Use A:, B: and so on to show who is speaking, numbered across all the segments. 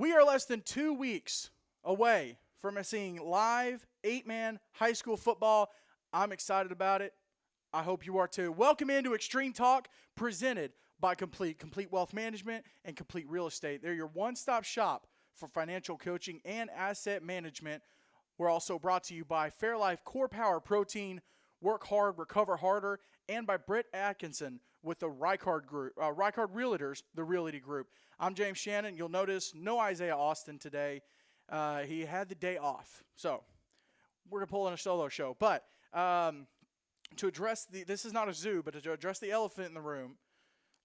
A: We are less than 2 weeks away from seeing live 8-man high school football. I'm excited about it. I hope you are too. Welcome into Extreme Talk, presented by Complete Wealth Management and Complete Real Estate. They're your one-stop shop for financial coaching and asset management. We're also brought to you by Fairlife Core Power Protein, Work Hard, Recover Harder, and by Britt Atkinson with the Rycard Group, Rycard Realtors, the Realty Group. I'm James Shannon. You'll notice no Isaiah Austin today. He had the day off, so we're going to pull in a solo show. But to address this is not a zoo, but to address the elephant in the room,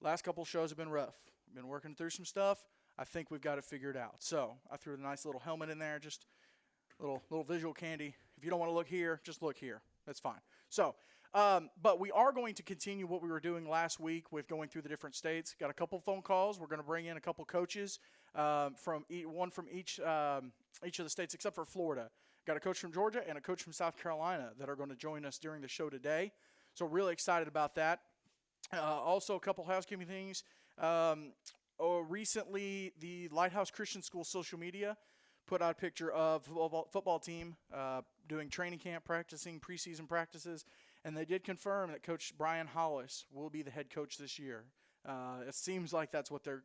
A: last couple shows have been rough. We've been working through some stuff. I think we've got it figured out. So I threw a nice little helmet in there, just little visual candy. If you don't want to look here, just look here. That's fine. So, but we are going to continue what we were doing last week with going through the different states. Got a couple phone calls. We're going to bring in a couple coaches from each of the states except for Florida. Got a coach from Georgia and a coach from South Carolina that are going to join us during the show today. So really excited about that. Also, a couple housekeeping things. Recently, the Lighthouse Christian School social media put out a picture of football team doing training camp, practicing preseason practices, and they did confirm that Coach Brian Hollis will be the head coach this year. It seems like that's what they're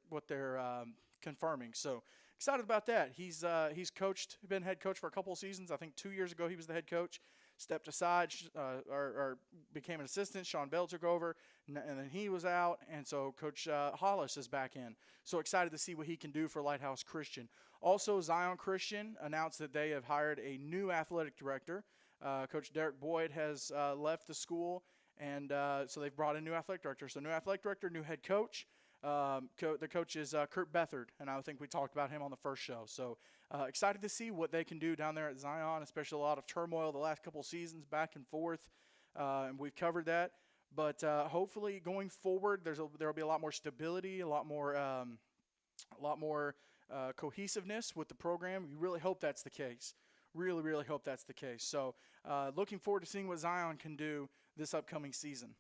A: confirming. So excited about that. He's been head coach for a couple of seasons. I think 2 years ago he was the head coach. Stepped aside or became an assistant. Sean Bell took over, and then he was out, and so Coach Hollis is back in. So excited to see what he can do for Lighthouse Christian. Also, Zion Christian announced that they have hired a new athletic director. Coach Derek Boyd has left the school, and so they've brought in a new athletic director. So new athletic director, new head coach. The coach is Kurt Bethard, and I think we talked about him on the first show. So excited to see what they can do down there at Zion, especially a lot of turmoil the last couple seasons back and forth, and we've covered that. But hopefully going forward, there will be a lot more stability, a lot more cohesiveness with the program. We really hope that's the case. Really, really hope that's the case. So looking forward to seeing what Zion can do this upcoming season.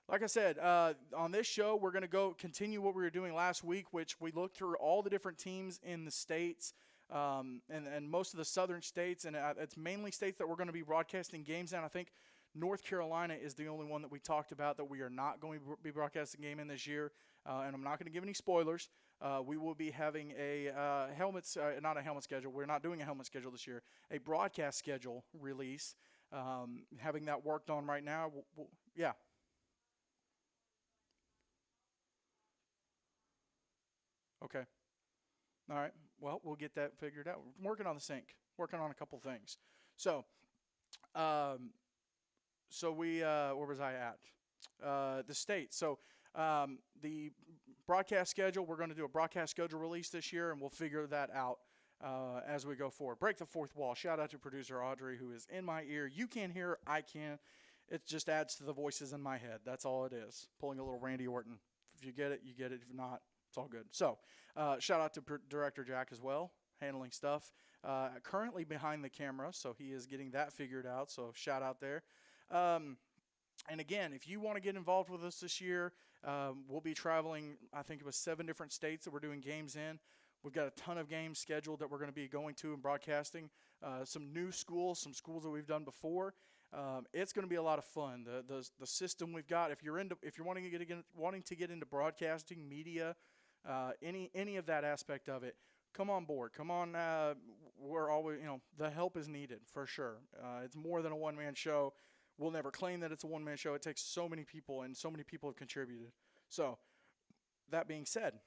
A: Like I said, on this show, we're going to continue what we were doing last week, which we looked through all the different teams in the states and most of the southern states, and it's mainly states that we're going to be broadcasting games in. I think North Carolina is the only one that we talked about that we are not going to be broadcasting a game in this year, and I'm not going to give any spoilers. We will be having not a helmet schedule. We're not doing a helmet schedule this year, a broadcast schedule release, having that worked on right now. Yeah. Okay. All right. Well, we'll get that figured out. We're working on the sync, working on a couple things. So, where was I at? The state. So, the broadcast schedule, we're going to do a broadcast schedule release this year, and we'll figure that out as we go forward. Break the fourth wall. Shout out to producer Audrey, who is in my ear. You can't hear, I can. It just adds to the voices in my head. That's all it is. Pulling a little Randy Orton. If you get it, you get it. If not, it's all good. So, shout out to Director Jack as well, handling stuff. Currently behind the camera, so he is getting that figured out. So, shout out there. And again, if you want to get involved with us this year, we'll be traveling, I think it was 7 different states that we're doing games in. We've got a ton of games scheduled that we're going to be going to and broadcasting. Some new schools, some schools that we've done before. It's going to be a lot of fun. The system we've got. If you're wanting to get into broadcasting, media, any of that aspect of it, come on board. Come on. We're always, the help is needed for sure. It's more than a one-man show. We'll never claim that it's a one-man show. It takes so many people, and so many people have contributed. So, that being said,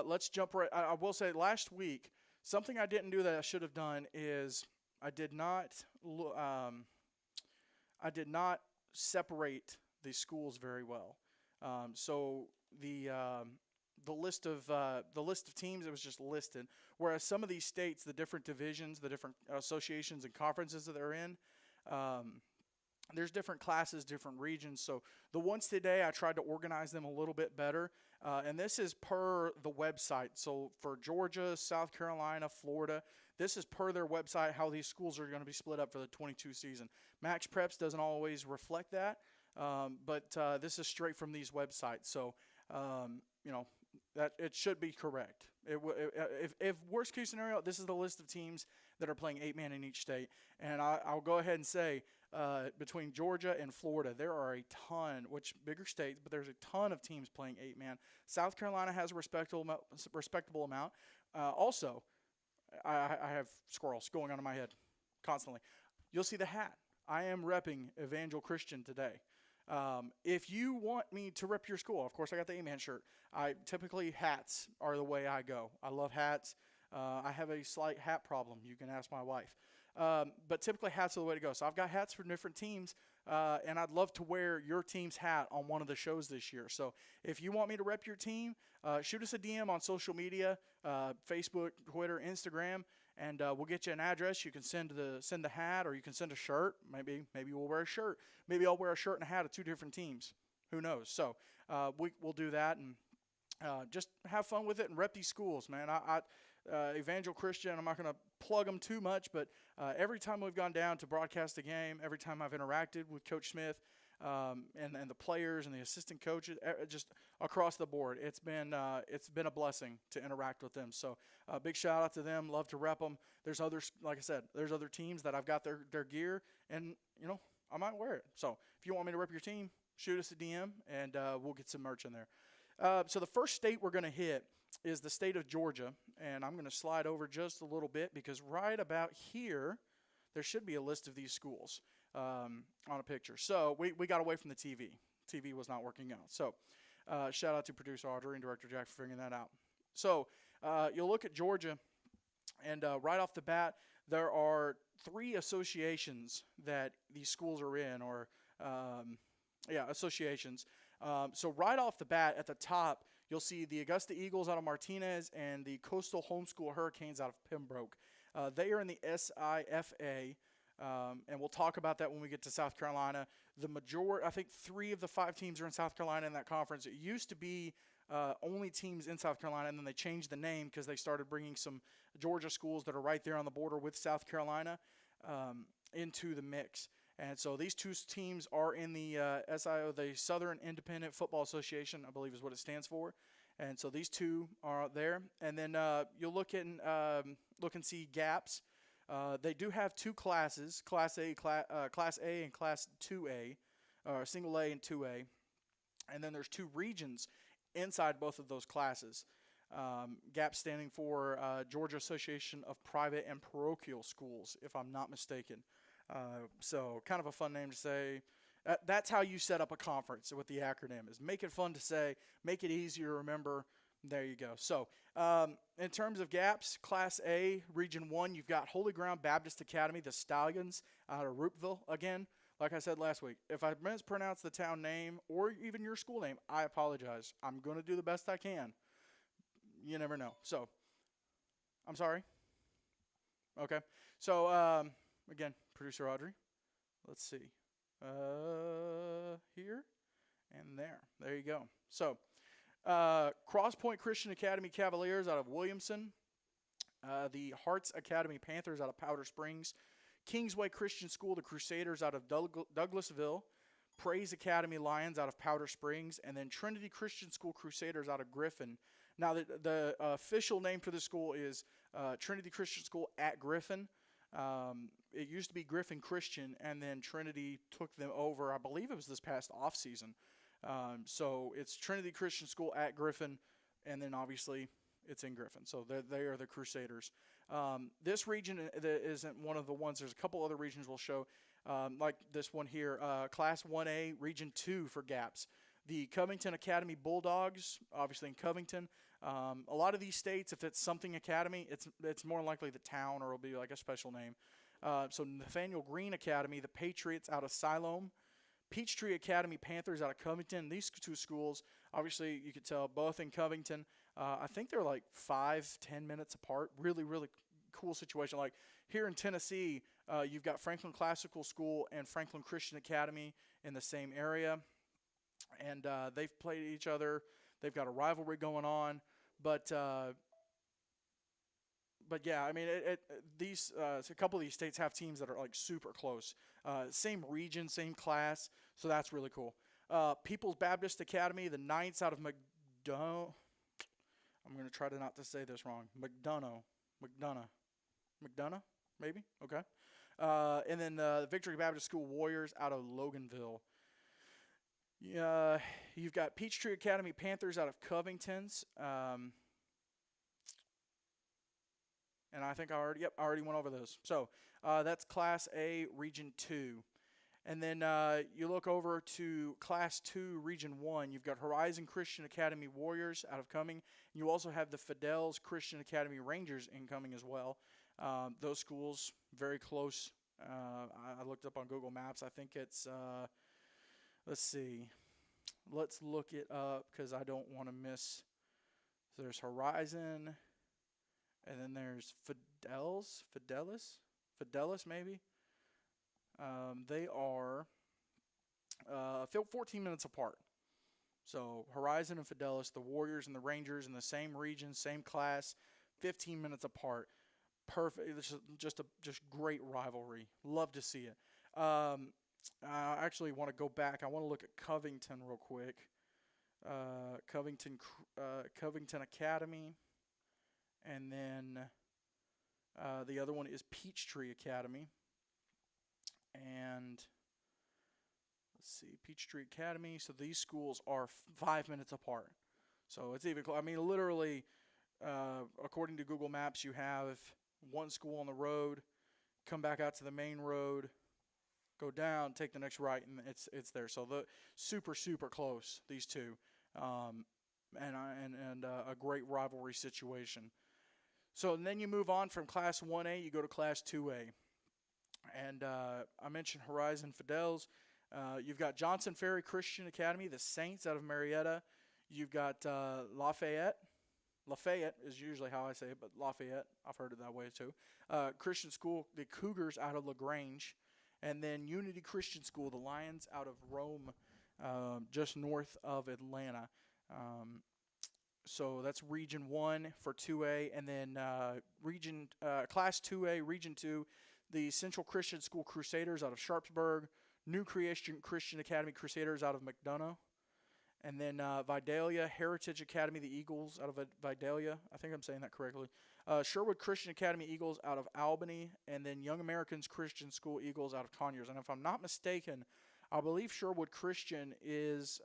A: let's jump right. I will say last week, something I didn't do that I should have done is I did not separate the schools very well. So the list of teams, it was just listed. Whereas some of these states, the different divisions, the different associations and conferences that they're in, there's different classes, different regions. So the ones today, I tried to organize them a little bit better. And this is per the website. So for Georgia, South Carolina, Florida, this is per their website how these schools are going to be split up for the 22 season. Max Preps doesn't always reflect that, but this is straight from these websites. So, That it should be correct. If worst case scenario, this is the list of teams that are playing 8-man in each state, and I'll go ahead and say between Georgia and Florida, there are a ton, which bigger states, but there's a ton of teams playing 8-man. South Carolina has a respectable amount. Also, I have squirrels going on in my head constantly. You'll see the hat. I am repping Evangel Christian today. If you want me to rep your school, of course, I got the 8-man shirt. Typically hats are the way I go. I love hats. I have a slight hat problem. You can ask my wife. But typically hats are the way to go. So I've got hats for different teams, and I'd love to wear your team's hat on one of the shows this year. So if you want me to rep your team, shoot us a DM on social media, Facebook, Twitter, Instagram, and we'll get you an address. You can send the hat, or you can send a shirt. Maybe we'll wear a shirt. Maybe I'll wear a shirt and a hat of 2 different teams. Who knows? So we'll do that, and just have fun with it and rep these schools, man. Evangel Christian, I'm not going to plug them too much, but every time we've gone down to broadcast a game, every time I've interacted with Coach Smith and the players and the assistant coaches, just across the board, it's been a blessing to interact with them. So big shout out to them. Love to rep them. There's others, like I said, there's other teams that I've got their gear, and I might wear it. So if you want me to rep your team, shoot us a DM, and we'll get some merch in there. So the first state we're going to hit is the state of Georgia, and I'm going to slide over just a little bit because right about here there should be a list of these schools on a picture. So we got away from the TV. TV was not working out. So shout out to producer Audrey and director Jack for figuring that out. So you'll look at Georgia, and right off the bat there are 3 associations that these schools are in, or associations. So right off the bat at the top, you'll see the Augusta Eagles out of Martinez and the Coastal Homeschool Hurricanes out of Pembroke. They are in the SIFA, and we'll talk about that when we get to South Carolina. I think 3 of the 5 teams are in South Carolina in that conference. It used to be only teams in South Carolina, and then they changed the name because they started bringing some Georgia schools that are right there on the border with South Carolina into the mix. And so these 2 teams are in the SIO, the Southern Independent Football Association, I believe is what it stands for. And so these 2 are there. And then you'll look and see gaps. They do have 2 classes, Class A and Class 2A, or Single A and 2A. And then there's 2 regions inside both of those classes. GAP standing for Georgia Association of Private and Parochial Schools, if I'm not mistaken. So kind of a fun name to say. That's how you set up a conference with the acronym, is make it fun to say, make it easier to remember. There you go. So in terms of gaps, Class A, Region 1, you've got Holy Ground Baptist Academy, the Stallions out of Roopville. Again, like I said last week, if I mispronounce the town name or even your school name, I apologize. I'm going to do the best I can. You never know. So, I'm sorry. Okay. So, again, producer Audrey. Let's see. Here and there. There you go. So, Cross Point Christian Academy Cavaliers out of Williamson. The Hearts Academy Panthers out of Powder Springs. Kingsway Christian School, the Crusaders out of Douglasville. Praise Academy Lions out of Powder Springs. And then Trinity Christian School Crusaders out of Griffin. Now, the official name for the school is Trinity Christian School at Griffin. It used to be Griffin Christian, and then Trinity took them over. I believe it was this past off season. So it's Trinity Christian School at Griffin, and then obviously it's in Griffin. So they are the Crusaders. This region isn't one of the ones. There's a couple other regions we'll show, like this one here, Class 1A, Region 2 for GAPS. The Covington Academy Bulldogs, obviously in Covington. A lot of these states, if it's something academy, it's more likely the town, or it'll be like a special name. So Nathaniel Green Academy, the Patriots out of Siloam. Peachtree Academy Panthers out of Covington. These 2 schools, obviously you could tell, both in Covington. I think they're like 5-10 minutes apart. Really, really cool situation. Like here in Tennessee, you've got Franklin Classical School and Franklin Christian Academy in the same area. And they've played each other. They've got a rivalry going on. But yeah, I mean, a couple of these states have teams that are like super close. Same region, same class, so that's really cool. People's Baptist Academy, the Knights out of I'm going to try to not to say this wrong. McDonough, maybe? Okay. And then the Victory Baptist School Warriors out of Loganville. You've got Peachtree Academy Panthers out of Covington's. And I think I already went over those. So that's Class A, Region 2. And then you look over to Class 2, Region 1. You've got Horizon Christian Academy Warriors out of Cumming. You also have the Fidels Christian Academy Rangers incoming as well. Those schools, very close. I looked up on Google Maps. I think it's, let's see. Let's look it up because I don't want to miss. So there's Horizon, and then there's Fidelis maybe. They are 14 minutes apart. So Horizon and Fidelis, the Warriors and the Rangers in the same region, same class, 15 minutes apart. Perfect. It's just great rivalry. Love to see it. I actually want to go back. I want to look at Covington real quick. Covington Academy, and then the other one is Peachtree Academy. And let's see, Peachtree Academy. So these schools are 5 minutes apart. So it's even close. I mean, literally, according to Google Maps, you have one school on the road, come back out to the main road, go down, take the next right, and it's there. So the super close, these two, and a great rivalry situation. So and then you move on from Class 1A, you go to Class 2A. And I mentioned Horizon Fidels. You've got Johnson Ferry Christian Academy, the Saints out of Marietta. You've got Lafayette. Lafayette is usually how I say it, but Lafayette, I've heard it that way too. Christian School, the Cougars out of LaGrange. And then Unity Christian School, the Lions out of Rome, just north of Atlanta. So that's Region 1 for 2A. And then Class 2A, Region 2, the Central Christian School Crusaders out of Sharpsburg, New Creation Christian Academy Crusaders out of McDonough, and then Vidalia Heritage Academy, the Eagles out of Vidalia. I think I'm saying that correctly. Sherwood Christian Academy Eagles out of Albany, and then Young Americans Christian School Eagles out of Conyers. And if I'm not mistaken, I believe Sherwood Christian is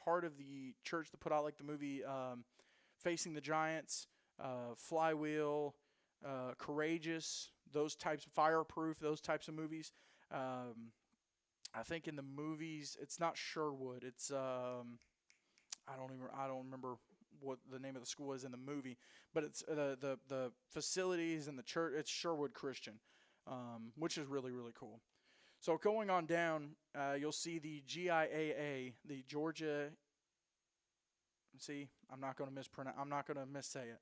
A: part of the church that put out like the movie Facing the Giants, Flywheel, Courageous, those types of Fireproof, those types of movies. I think in the movies it's not Sherwood. It's I don't remember what the name of the school is in the movie, but it's the facilities and the church. It's Sherwood Christian, which is really cool. So going on down, you'll see the GIAA, the Georgia. See, I'm not going to missay it.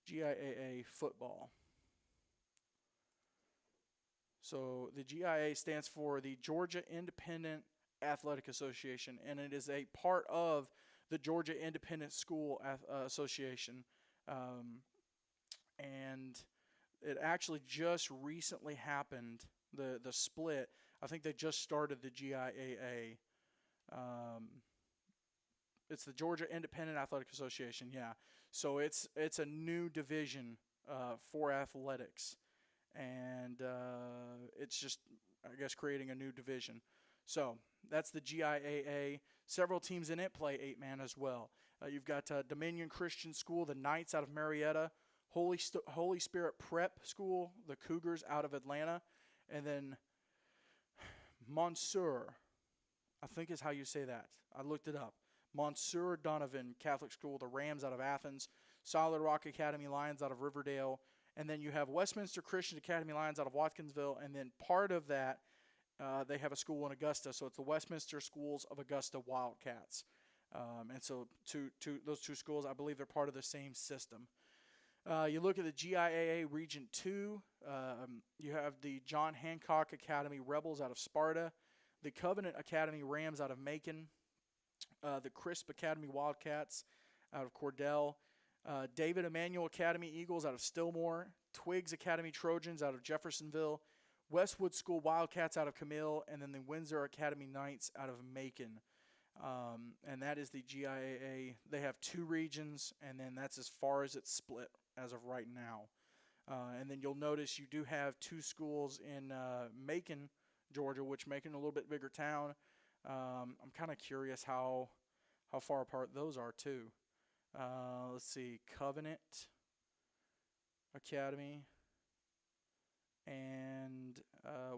A: GIAA football. So the GIA stands for the Georgia Independent Athletic Association, and it is a part of the Georgia Independent School Association. And it actually just recently happened, the split. I think they just started the GIAA. It's the Georgia Independent Athletic Association, yeah. So it's a new division for athletics. And it's just, I guess, creating a new division. So that's the GIAA. Several teams in it play 8-man as well. You've got Dominion Christian School, the Knights out of Marietta, Holy Spirit Prep School, the Cougars out of Atlanta, and then Monsieur, I think is how you say that. I looked it up. Monsieur Donovan Catholic School, the Rams out of Athens, Solid Rock Academy Lions out of Riverdale. And then you have Westminster Christian Academy Lions out of Watkinsville. And then part of that, they have a school in Augusta. So it's the Westminster Schools of Augusta Wildcats. And so those two schools, I believe they're part of the same system. You look at the GIAA Region 2. You have the John Hancock Academy Rebels out of Sparta. The Covenant Academy Rams out of Macon. The Crisp Academy Wildcats out of Cordell. David Emanuel Academy Eagles out of Stillmore, Twiggs Academy Trojans out of Jeffersonville, Westwood School Wildcats out of Camille, and then the Windsor Academy Knights out of Macon. and that is the GIAA. They have 2 regions, and then that's as far as it's split as of right now. And then you'll notice you do have 2 schools in Macon, Georgia, which Macon a little bit bigger town. I'm kind of curious how far apart those are too. Let's see, Covenant Academy and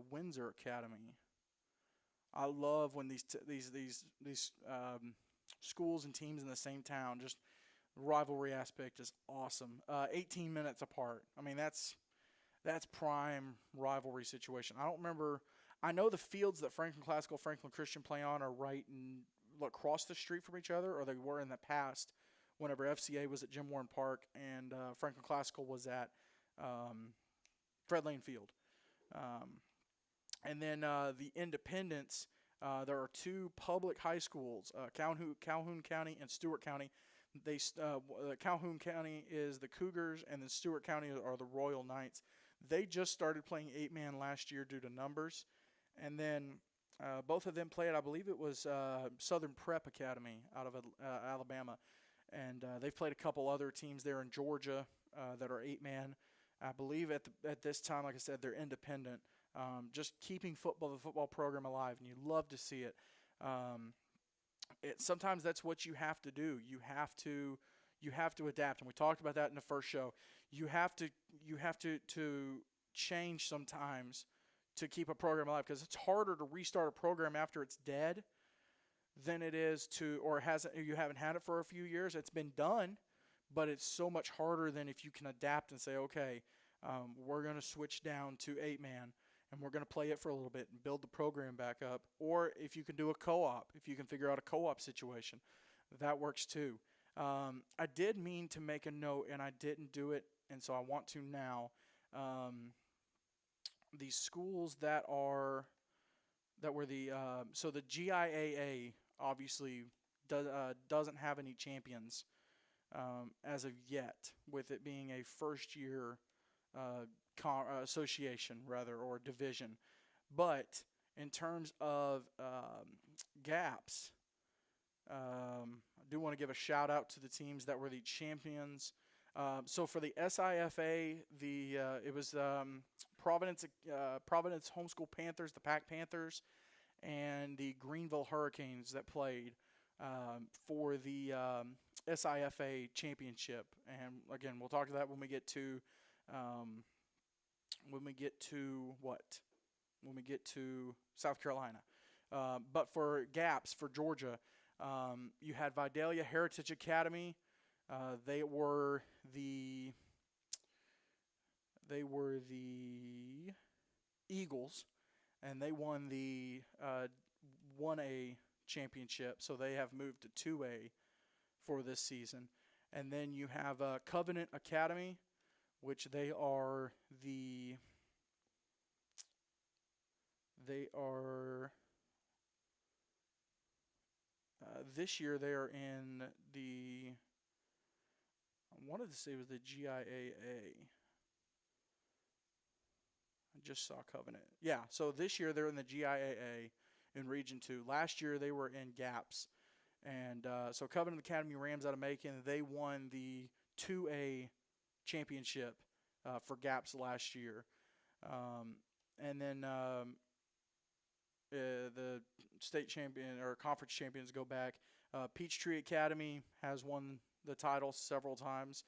A: Windsor Academy. I love when these schools and teams in the same town. Just the rivalry aspect is awesome. 18 minutes apart. I mean, that's prime rivalry situation. I don't remember. I know the fields that Franklin Classical, Franklin Christian play on are right across the street from each other, or they were in the past. Whenever FCA was at Jim Warren Park and Franklin Classical was at Fred Lane Field. And then the Independents, there are 2 public high schools, Calhoun County and Stewart County. Calhoun County is the Cougars, and then Stewart County are the Royal Knights. They just started playing 8-man last year due to numbers. And then both of them played, I believe it was Southern Prep Academy out of Alabama. And they've played a couple other teams there in Georgia that are 8-man. I believe at this time, like I said, they're independent. Just keeping the football program alive, and you love to see it. Sometimes that's what you have to do. You have to adapt, and we talked about that in the first show. You have to change sometimes to keep a program alive, because it's harder to restart a program after it's dead than it is you haven't had it for a few years. It's been done, but it's so much harder than if you can adapt and say, okay, we're going to switch down to 8-man, and we're going to play it for a little bit and build the program back up. Or if you can do a co-op, if you can figure out a co-op situation, that works too. I did mean to make a note, and I didn't do it, and so I want to now. These schools that were the so the GIAA obviously doesn't have any champions as of yet, with it being a first-year association or division. But in terms of gaps, I do want to give a shout out to the teams that were the champions. So for the SIFA, it was Providence Homeschool Panthers, the Pack Panthers, and the Greenville Hurricanes that played for the SIFA championship. And again, we'll talk to that when we get to South Carolina. But for gaps for Georgia, you had Vidalia Heritage Academy. They were the Eagles, and they won the 1A championship, so they have moved to 2A for this season. And then you have Covenant Academy, which they are this year they are in the, I wanted to say it was the GIAA. I just saw Covenant. Yeah, so this year they're in the GIAA in Region 2. Last year they were in GAPS. And so Covenant Academy Rams out of Macon, they won the 2A championship for GAPS last year. And then the state champion or conference champions go back. Peachtree Academy has won the title several times.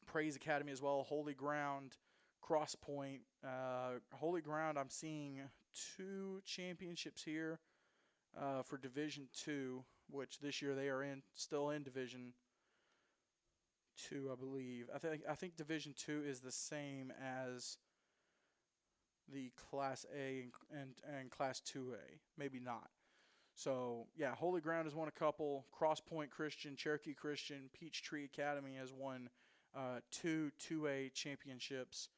A: Praise Academy as well. Holy Ground, Cross Point. Holy Ground, I'm seeing 2 championships here for Division 2, which this year they are still in Division 2, I believe. I think Division 2 is the same as the Class A and Class 2A. Maybe not. So, yeah, Holy Ground has won a couple. Cross Point Christian, Cherokee Christian, Peachtree Academy has won 2 2A championships.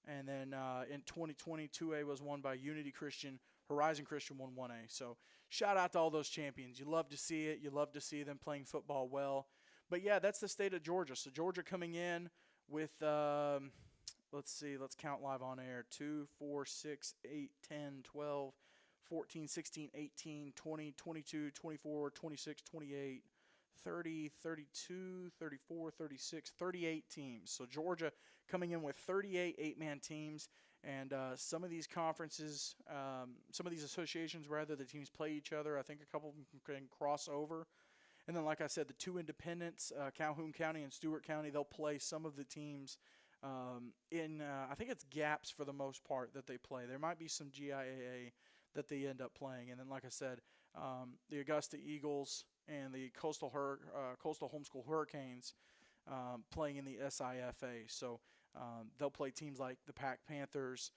A: And then in 2020, 2A was won by Unity Christian. Horizon Christian won 1A. So, shout out to all those champions. You love to see it. You love to see them playing football well. But, yeah, that's the state of Georgia. So, Georgia coming in with, let's see, let's count live on air. 2, 4, 6, 8, 10, 12, 14, 16, 18, 20, 22, 24, 26, 28, 30, 32, 34, 36, 38 teams. So Georgia coming in with 38 eight-man teams. And some of these conferences, some of these associations, rather, the teams play each other. I think a couple of them can cross over. And then, like I said, the two independents, Calhoun County and Stewart County, they'll play some of the teams I think it's gaps for the most part that they play. There might be some GIAA that they end up playing. And then, like I said, the Augusta Eagles and the Coastal Homeschool Hurricanes playing in the SIFA. So they'll play teams like the Pack Panthers,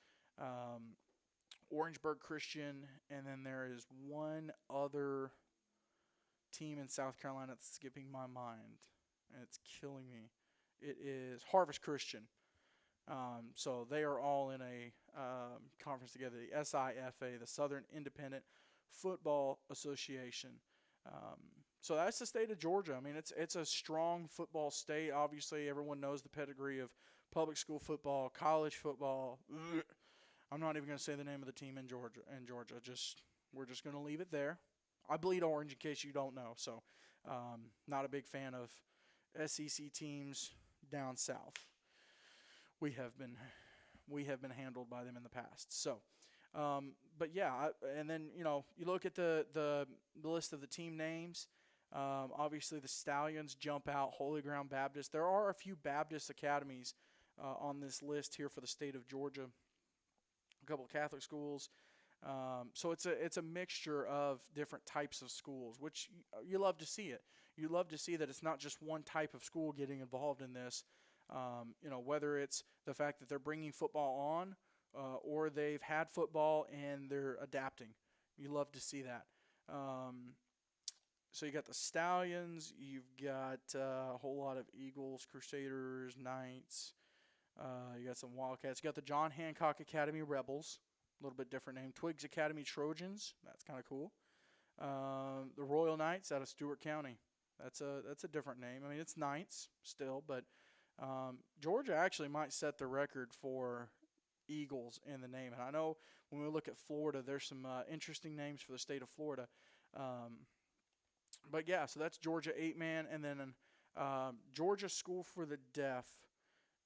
A: Orangeburg Christian, and then there is one other team in South Carolina that's skipping my mind, and it's killing me. It is Harvest Christian. So they are all in a conference together, the SIFA, the Southern Independent Football Association. So that's the state of Georgia. I mean, it's a strong football state. Obviously, everyone knows the pedigree of public school football, college football. I'm not even going to say the name of the team in Georgia. We're just going to leave it there. I bleed orange in case you don't know. So, not a big fan of SEC teams down south. We have been handled by them in the past. So, but yeah, and then you look at the list of the team names. Obviously, the Stallions jump out. Holy Ground Baptist. There are a few Baptist academies on this list here for the state of Georgia. A couple of Catholic schools. So it's a mixture of different types of schools, which you love to see it. You love to see that it's not just one type of school getting involved in this. Whether it's the fact that they're bringing football on, or they've had football and they're adapting. You love to see that. So you got the Stallions, you've got a whole lot of Eagles, Crusaders, Knights. You got some Wildcats. You got the John Hancock Academy Rebels, a little bit different name. Twiggs Academy Trojans, that's kind of cool. The Royal Knights out of Stewart County, that's a different name. I mean, it's Knights still, but Georgia actually might set the record for Eagles in the name. And I know when we look at Florida, there's some interesting names for the state of Florida. But yeah, so that's Georgia 8-man, and then Georgia School for the Deaf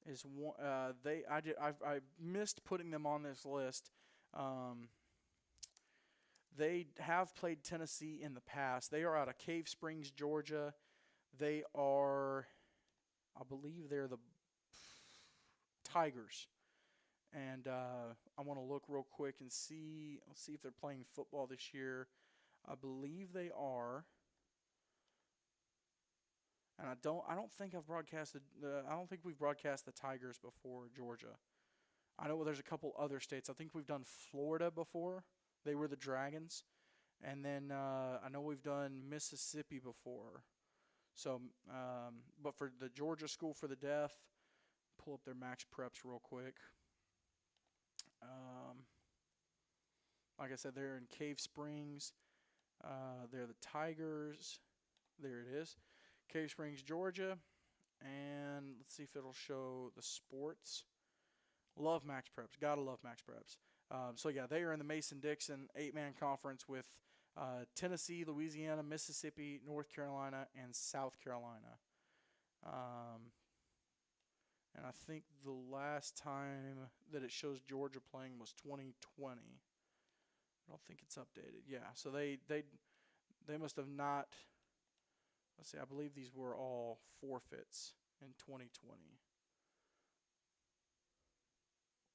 A: is one. I missed putting them on this list. They have played Tennessee in the past. They are out of Cave Springs, Georgia. They are, I believe they're the Tigers. And I want to look real quick and see. Let's see if they're playing football this year. I believe they are. And I don't think I've broadcasted. I don't think we've broadcast the Tigers before Georgia. I know there's a couple other states. I think we've done Florida before. They were the Dragons. And then I know we've done Mississippi before. So, but for the Georgia School for the Deaf, pull up their Max Preps real quick. Like I said, they're in Cave Springs. They're the Tigers. There it is. Cave Springs, Georgia. And let's see if it'll show the sports. Love Max Preps. Gotta love Max Preps. So, yeah, they are in the Mason-Dixon 8-man conference with Tennessee, Louisiana, Mississippi, North Carolina, and South Carolina. And I think the last time that it shows Georgia playing was 2020. I don't think it's updated. Yeah, so they must have not. Let's see, I believe these were all forfeits in 2020.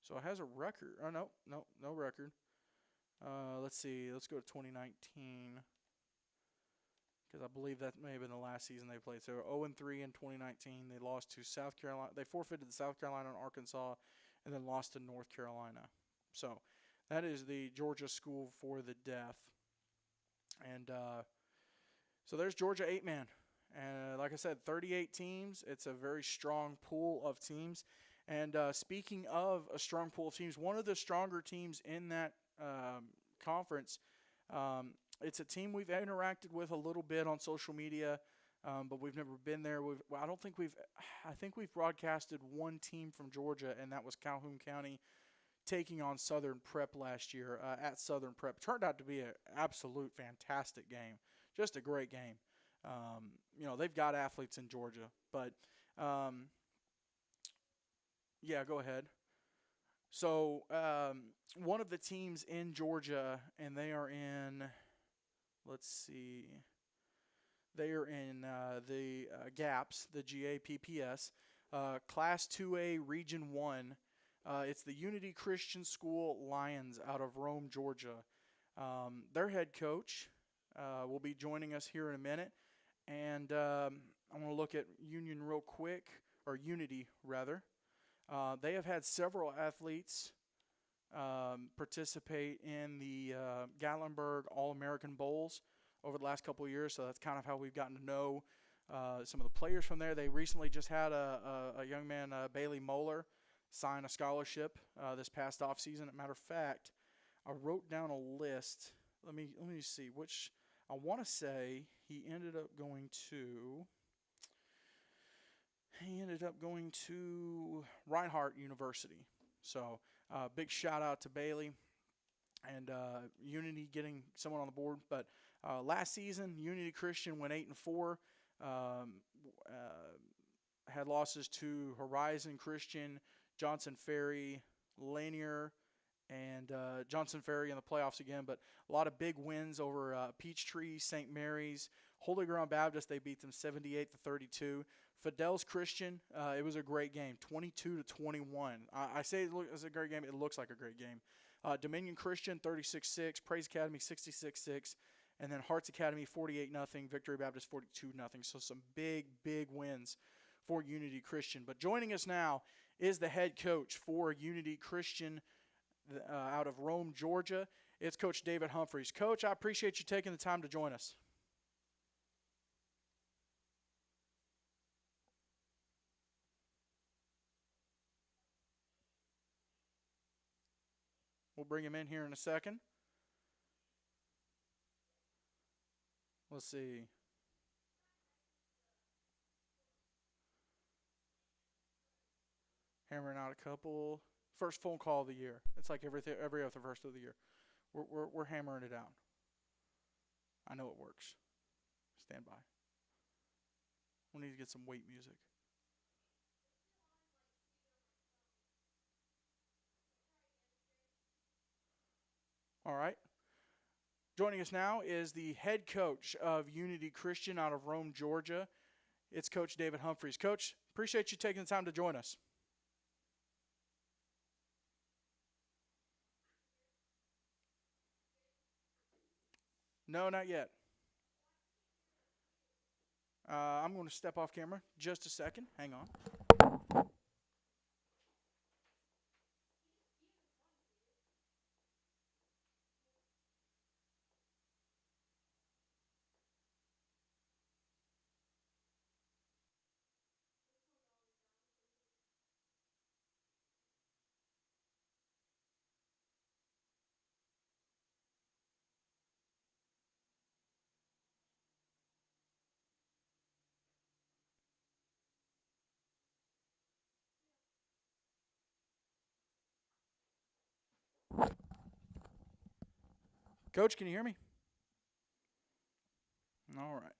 A: So it has a record. Oh, no record. Let's see. Let's go to 2019. Because I believe that may have been the last season they played. So 0-3 in 2019. They lost to South Carolina. They forfeited to South Carolina and Arkansas, and then lost to North Carolina. So that is the Georgia School for the Deaf. And so there's Georgia 8-man. And like I said, 38 teams. It's a very strong pool of teams. And speaking of a strong pool of teams, one of the stronger teams in that conference, it's a team we've interacted with a little bit on social media, but we've never been there. I think we've broadcasted one team from Georgia, and that was Calhoun County taking on Southern Prep last year at Southern Prep. Turned out to be an absolute fantastic game, just a great game. They've got athletes in Georgia, but yeah, go ahead. So one of the teams in Georgia, and they are in, let's see, they are in the GAPS, the GAPPS, Class 2A Region 1. It's the Unity Christian School Lions out of Rome, Georgia. Their head coach will be joining us here in a minute. And I want to look at Union real quick, or Unity, rather. They have had several athletes participate in the Gatlinburg All-American Bowls over the last couple of years, so that's kind of how we've gotten to know some of the players from there. They recently just had a young man, Bailey Moeller, sign a scholarship this past offseason. As a matter of fact, I wrote down a list. Let me see which. I want to say he ended up going to Reinhardt University. So big shout out to Bailey and Unity getting someone on the board. But last season, Unity Christian went 8-4. Had losses to Horizon Christian, Johnson Ferry, Lanier, and Johnson Ferry in the playoffs again. But a lot of big wins over Peachtree, St. Mary's, Holy Ground Baptist. They beat them 78-32. Fidel's Christian, it was a great game, 22-21. I say it was a great game. It looks like a great game. Dominion Christian, 36-6. Praise Academy, 66-6. And then Hearts Academy, 48-0. Victory Baptist, 42-0. So some big, big wins for Unity Christian. But joining us now is the head coach for Unity Christian out of Rome, Georgia. It's Coach David Humphreys. Coach, I appreciate you taking the time to join us. We'll bring him in here in a second. Let's see. Hammering out a couple. First phone call of the year. It's like every other first of the year. We're hammering it out. I know it works. Stand by. We need to get some wait music. All right. Joining us now is the head coach of Unity Christian out of Rome, Georgia. It's Coach David Humphreys. Coach, appreciate you taking the time to join us. No, not yet. I'm going to step off camera just a second. Hang on. Coach, can you hear me? All right.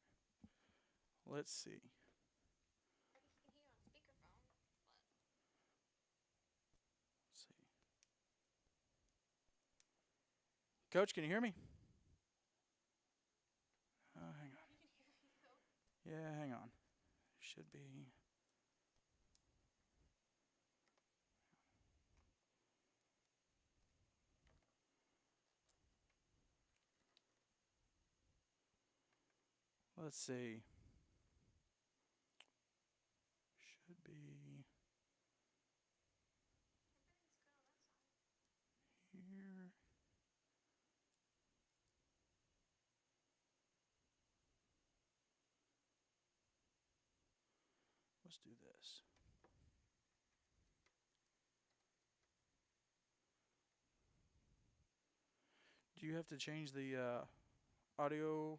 A: Let's see. Let's see. Coach, can you hear me? Hang on. Yeah, hang on. Should be. Let's see. Should be here. Let's do this. Do you have to change the audio,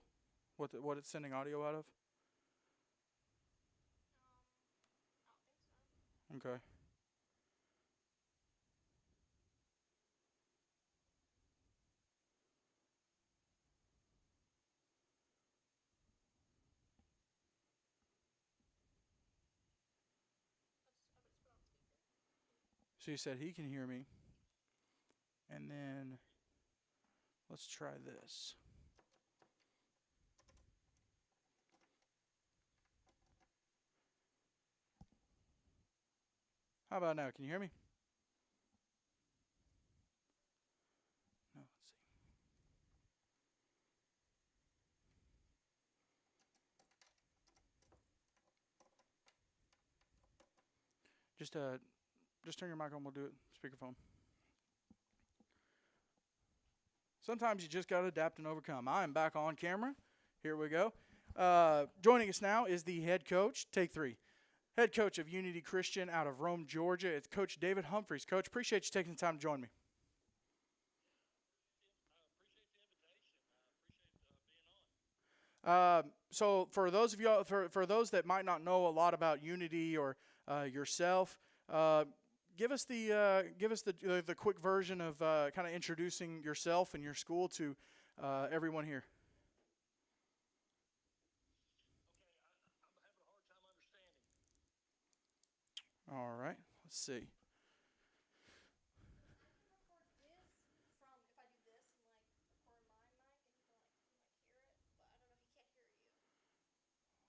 A: what it's sending audio out of? Okay. So you said he can hear me. And then let's try this. How about now? Can you hear me? No, let's see. Just turn your mic on. We'll do it speakerphone. Sometimes you just got to adapt and overcome. I am back on camera. Here we go. Joining us now is the head coach. Take three. Head coach of Unity Christian out of Rome, Georgia. It's Coach David Humphreys. Coach, appreciate you taking the time to join me. So for those of you, for those that might not know a lot about Unity or yourself, give us the quick version of kind of introducing yourself and your school to everyone here. All right, let's see.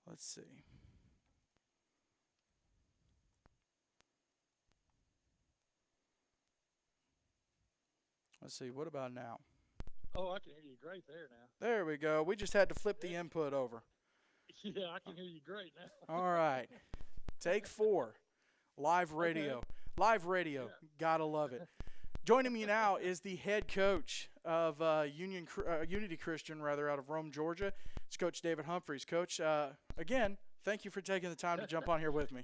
A: Let's see. Let's see. What about now?
B: Oh, I can hear you great there now.
A: There we go. We just had to flip the input over.
B: Yeah, I can hear you great now.
A: All right. Take 4. Live radio.
B: Okay.
A: Live radio.
B: Yeah.
A: Gotta love it. Joining me now is the head coach of Unity Christian, rather, out of Rome, Georgia. It's Coach David Humphreys. Coach, again, thank you for taking the time to jump on here with me.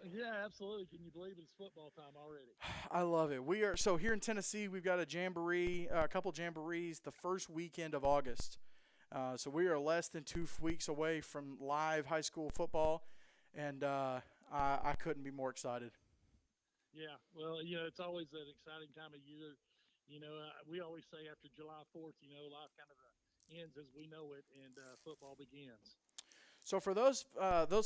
B: Yeah, absolutely. Can you believe it's football time already?
A: I love it. We are so here in Tennessee. We've got a jamboree, a couple jamborees, the first weekend of August. So we are less than 2 weeks away from live high school football, and I couldn't be more excited.
B: Yeah, well, it's always an exciting time of year. We always say after July 4th, life kind of ends as we know it, and football begins.
A: So for those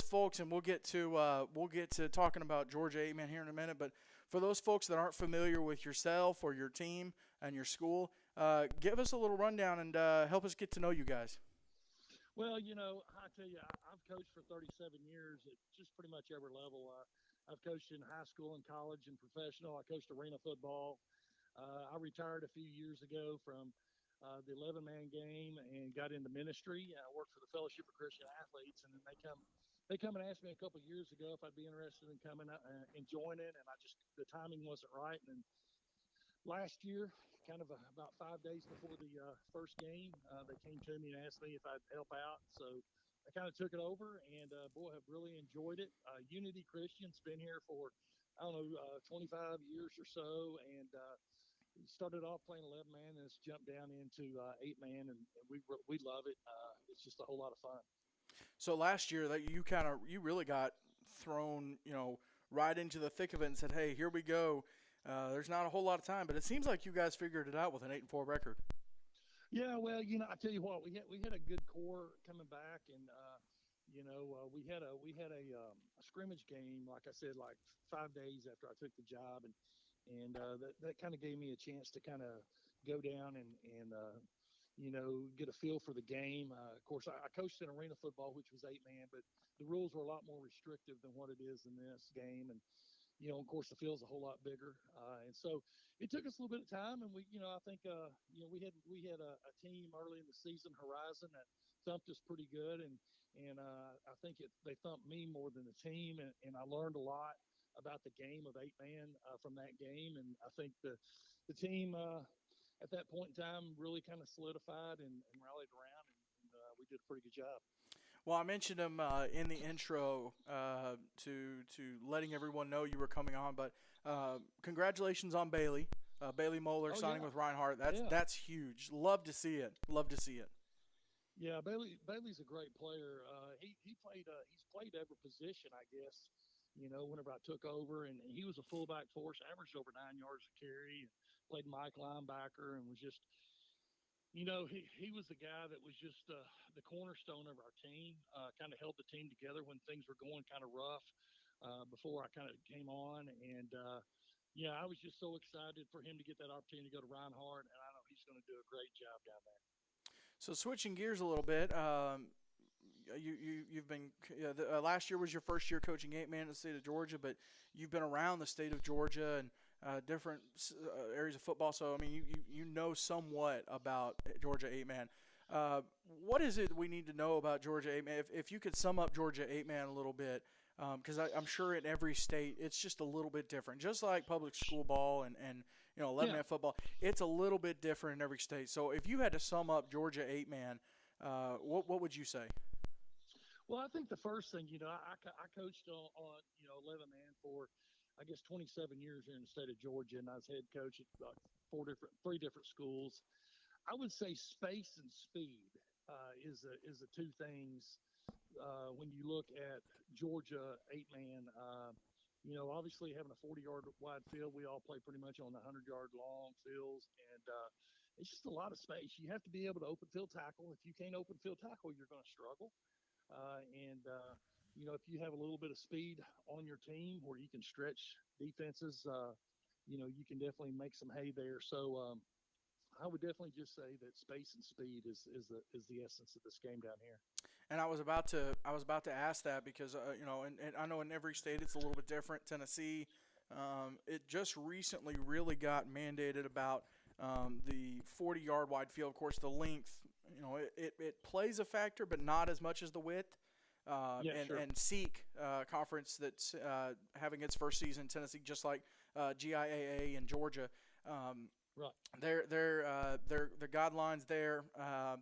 A: folks, and we'll get to talking about Georgia 8-man here in a minute, but for those folks that aren't familiar with yourself or your team and your school, give us a little rundown and help us get to know you guys.
B: Well, I tell you, I've coached for 37 years at just pretty much every level. I've coached in high school and college and professional. I coached arena football. I retired a few years ago from the 11-man game and got into ministry. I worked for the Fellowship of Christian Athletes, and then they come and asked me a couple of years ago if I'd be interested in coming and joining, and the timing wasn't right. And last year, kind of about 5 days before the first game, they came to me and asked me if I'd help out. So I kind of took it over, and boy, I've really enjoyed it. Unity Christian's been here for, I don't know, 25 years or so, and started off playing 11-man, and it's jumped down into 8-man, and we love it. It's just a whole lot of fun.
A: So last year that you really got thrown, right into the thick of it and said, "Hey, here we go." There's not a whole lot of time, but it seems like you guys figured it out with an 8-4 record.
B: Yeah, well, I tell you what, we had a good core coming back, and we had a scrimmage game, like I said, like 5 days after I took the job, and that kind of gave me a chance to kind of go down and get a feel for the game. Of course, I coached in arena football, which was 8-man, but the rules were a lot more restrictive than what it is in this game, and of course, the field's a whole lot bigger, and so it took us a little bit of time. And I think, we had a team early in the season, Horizon, that thumped us pretty good, and I think they thumped me more than the team, and I learned a lot about the game of 8-man from that game, and I think the team at that point in time really kind of solidified and rallied around, and we did a pretty good job.
A: Well, I mentioned him in the intro to letting everyone know you were coming on, but congratulations on Bailey. Bailey Moeller signing with Reinhardt. That's huge. Love to see it. Love to see it.
B: Yeah, Bailey's a great player. He's played every position, I guess. Whenever I took over, and he was a fullback for us, averaged over 9 yards a carry, and played Mike linebacker, and was just he was the guy that was just the cornerstone of our team, kind of held the team together when things were going kind of rough before I kind of came on. And, yeah, I was just so excited for him to get that opportunity to go to Reinhardt, and I know he's going to do a great job down there.
A: So switching gears a little bit, you've been last year was your first year coaching 8-man in the state of Georgia, but you've been around the state of Georgia and different areas of football. So I mean, you know somewhat about Georgia 8-man. What is it we need to know about Georgia 8-man? If you could sum up Georgia 8-man a little bit, because I'm sure in every state it's just a little bit different. Just like public school ball and 11-man football, it's a little bit different in every state. So if you had to sum up Georgia 8-man, what would you say?
B: Well, I think the first thing, I coached on 11 man for, I guess, 27 years here in the state of Georgia, and I was head coach at three different schools. I would say space and speed is the two things when you look at Georgia 8-man. Obviously having a 40-yard wide field, we all play pretty much on the 100-yard long fields, and it's just a lot of space. You have to be able to open field tackle. If you can't open field tackle, you're going to struggle. If you have a little bit of speed on your team where you can stretch defenses, you can definitely make some hay there. So I would definitely just say that space and speed is the essence of this game down here.
A: And I was about to ask that because and I know in every state it's a little bit different. Tennessee, it just recently really got mandated about the 40-yard wide field. Of course, the length, it plays a factor, but not as much as the width.
B: Sure.
A: And SEEK conference that's having its first season in Tennessee, just like GIAA in Georgia.
B: Right.
A: Their guidelines there.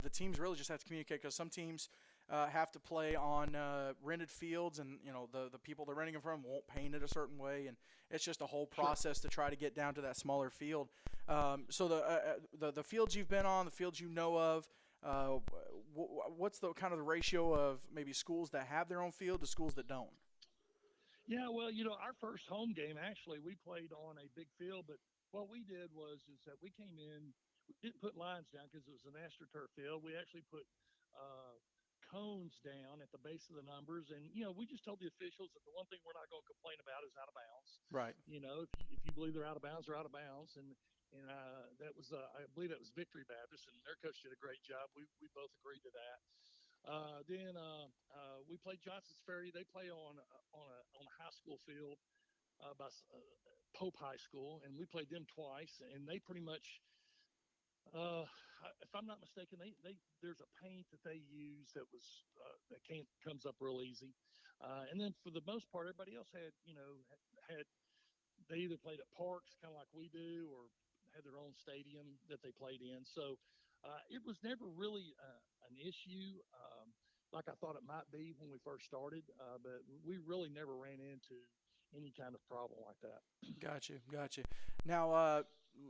A: The teams really just have to communicate because some teams have to play on rented fields, and the people they're renting them from won't paint it a certain way, and it's just a whole process to try to get down to that smaller field. So the fields you've been on, the fields you know of, what's the kind of the ratio of maybe schools that have their own field to schools that don't?
B: Yeah, well, our first home game, actually, we played on a big field, but what we did is that we came in, we didn't put lines down because it was an AstroTurf field. We actually put cones down at the base of the numbers, and we just told the officials that the one thing we're not going to complain about is out of bounds.
A: Right.
B: If you believe they're out of bounds, they're out of bounds, and that was I believe that was Victory Baptist, and their coach did a great job. We both agreed to that. Then we played Johnson's Ferry. They play on a high school field by Pope High School, and we played them twice, and they pretty much. If I'm not mistaken, there's a paint that they use that comes up real easy, and then for the most part, everybody else had they either played at parks, kind of like we do, or had their own stadium that they played in. So it was never really an issue like I thought it might be when we first started, but we really never ran into any kind of problem like that.
A: Gotcha. Now,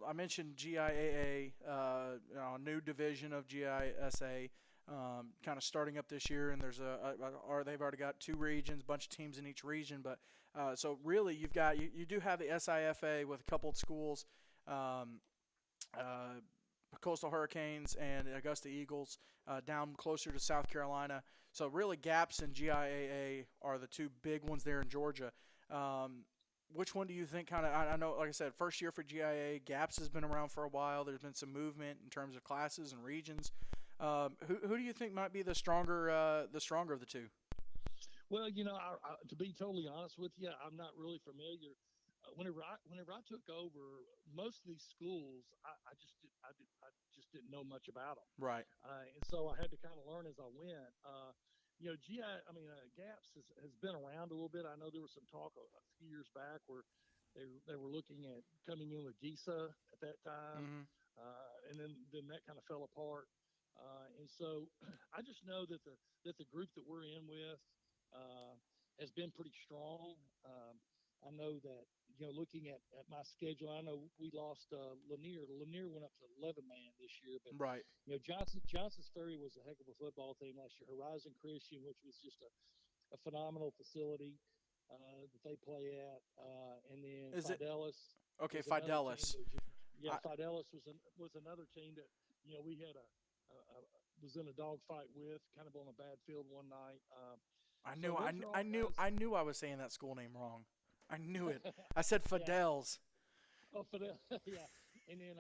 A: I mentioned GIAA, a new division of GISA, kind of starting up this year, and there's they've already got two regions, bunch of teams in each region, but so really you do have the SIFA with a couple of schools, Coastal Hurricanes and Augusta Eagles down closer to South Carolina. So really GAPS and GIAA are the two big ones there in Georgia. Which one do you think I know, like I said, first year for GIA, GAPS has been around for a while. There's been some movement in terms of classes and regions. Who do you think might be the stronger of the two?
B: Well, to be totally honest with you, I'm not really familiar. Whenever I took over, most of these schools, I just didn't know much about them.
A: Right.
B: And so I had to kind of learn as I went. GAPS has been around a little bit. I know there was some talk a few years back where they were looking at coming in with GISA at that time, and then that kind of fell apart. And so I just know that the group that we're in with has been pretty strong. I know that looking at my schedule, I know we lost Lanier. Lanier went up to 11-man this year, but
A: right.
B: Johnson's Ferry was a heck of a football team last year. Horizon Christian, which was just a phenomenal facility that they play at, and then Fidelis.
A: Okay, Fidelis.
B: Fidelis was another team that we had was in a dogfight with, kind of on a bad field one night.
A: I knew I was saying that school name wrong. I knew it. I said Fidels.
B: Oh, Fidel, yeah. And then,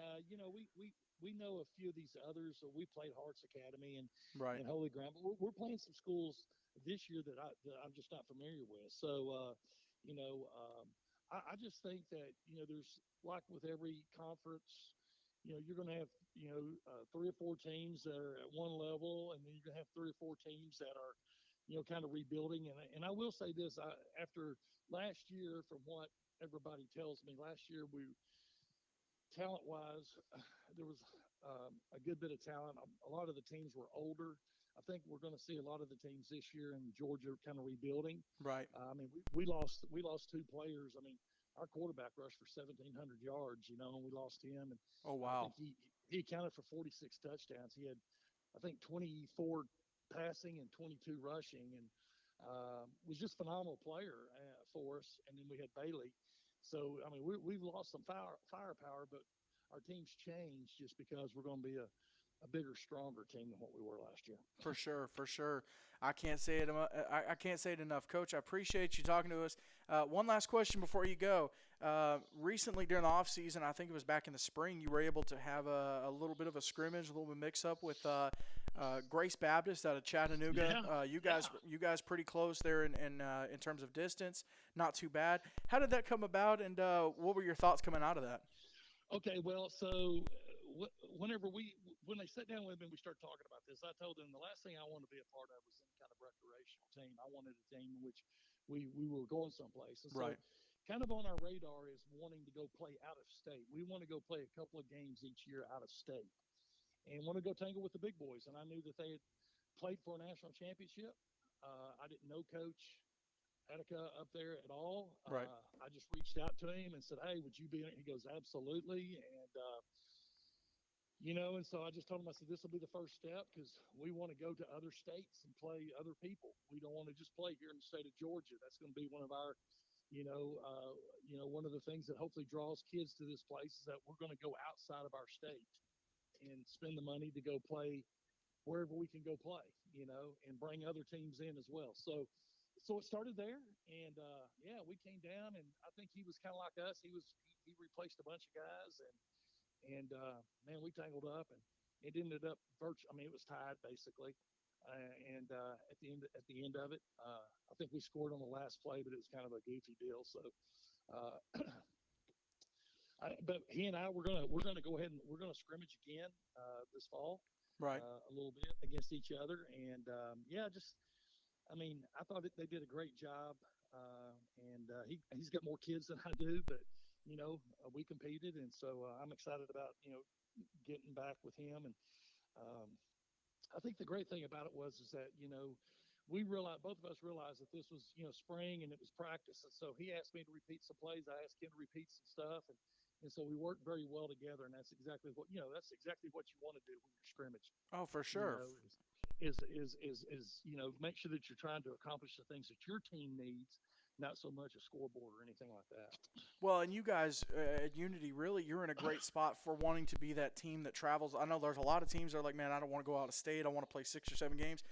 B: we know a few of these others. So we played Hearts Academy
A: Right.
B: and Holy Ground, but we're playing some schools this year that I'm just not familiar with. So, you know, um, I just think that, there's like with every conference, you're going to have, three or four teams that are at one level, and then you're going to have three or four teams that are, kind of rebuilding. And I will say this, after last year, from what everybody tells me, last year talent wise, there was a good bit of talent. A lot of the teams were older. I think we're going to see a lot of the teams this year in Georgia kind of rebuilding.
A: Right.
B: I mean, we lost two players. I mean, our quarterback rushed for 1,700 yards, and we lost him. And
A: Oh
B: I
A: wow.
B: think he accounted for 46 touchdowns. He had, I think, 24 passing and 22 rushing, and was just a phenomenal player for us. And then we had Bailey. So I mean, we've lost some firepower, but our team's changed just because we're going to be a bigger, stronger team than what we were last year.
A: For sure, for sure. I can't say it. I can't say it enough, Coach. I appreciate you talking to us. One last question before you go. Recently, during the off season, I think it was back in the spring, you were able to have a little bit of a scrimmage, a little bit mix up with Grace Baptist out of Chattanooga.
B: Yeah,
A: You guys, pretty close there in terms of distance. Not too bad. How did that come about, and what were your thoughts coming out of that?
B: Okay, well, so when they sat down with me, we started talking about this. I told them the last thing I wanted to be a part of was any kind of recreational team. I wanted a team in which we were going someplace. And so,
A: Right.
B: kind of on our radar is wanting to go play out of state. We want to go play a couple of games each year out of state, and want to go tangle with the big boys. And I knew that they had played for a national championship. I didn't know Coach Attica up there at all.
A: Right.
B: I just reached out to him and said, "Hey, would you be in it?" He goes, "Absolutely." And and so I just told him, I said, "This will be the first step because we want to go to other states and play other people. We don't want to just play here in the state of Georgia. That's going to be one of our, one of the things that hopefully draws kids to this place is that we're going to go outside of our state and spend the money to go play wherever we can go play, and bring other teams in as well." So it started there, and yeah, we came down, and I think he was kind of like us. He replaced a bunch of guys, and man, we tangled up, and it ended up I mean, it was tied basically, and at the end of it, I think we scored on the last play, but it was kind of a goofy deal. So, uh, but he and I we're gonna go ahead and we're gonna scrimmage again this fall,
A: Right.
B: a little bit against each other, and yeah, just I mean, I thought they did a great job, and he's got more kids than I do, but we competed, and so I'm excited about getting back with him. And um, I think the great thing about it is that we realized both of us realized that this was spring and it was practice, and so he asked me to repeat some plays, I asked him to repeat some stuff, and so we worked very well together, and that's exactly what you want to do when you're scrimmage.
A: Oh, for
B: You
A: sure.
B: know, make sure that you're trying to accomplish the things that your team needs, not so much a scoreboard or anything like that.
A: Well, and you guys at Unity, really, you're in a great spot for wanting to be that team that travels. I know there's a lot of teams that are like, man, I don't want to go out of state. I want to play 6 or 7 games.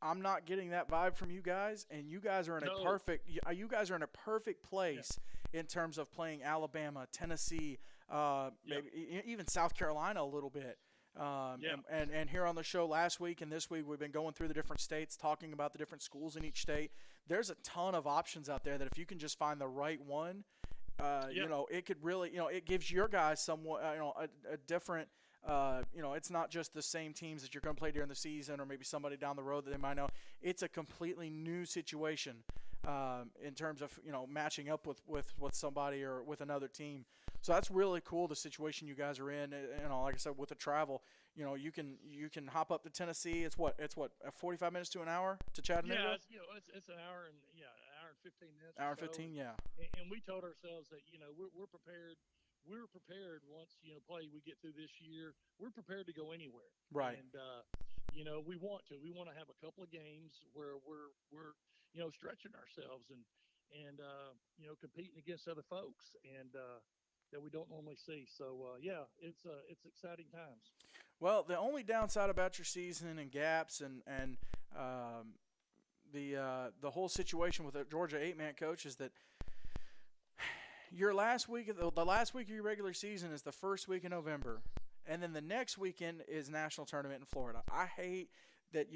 A: I'm not getting that vibe from you guys, and you guys are in
B: No.
A: a perfect. You guys are in a perfect place in terms of playing Alabama, Tennessee, maybe even South Carolina a little bit.
B: Yeah.
A: And here on the show last week and this week, we've been going through the different states, talking about the different schools in each state. There's a ton of options out there that if you can just find the right one, it could really, it gives your guys somewhat, a different, it's not just the same teams that you're going to play during the season or maybe somebody down the road that they might know. It's a completely new situation in terms of, matching up with somebody or with another team. So that's really cool, the situation you guys are in. Like I said, with the travel, you can hop up to Tennessee. It's what 45 minutes to an hour to Chattanooga.
B: Yeah, it's an hour an hour and 15 minutes.
A: Hour and
B: or so.
A: 15, yeah.
B: And we told ourselves that we're prepared. We're prepared once play we get through this year. We're prepared to go anywhere.
A: Right.
B: And we want to. We want to have a couple of games where we're stretching ourselves and competing against other folks and that we don't normally see. So it's exciting times.
A: Well, the only downside about your season and gaps and the whole situation with the Georgia 8-man coach is that your last week of the last week of your regular season is the first week in November, and then the next weekend is national tournament in Florida. I hate that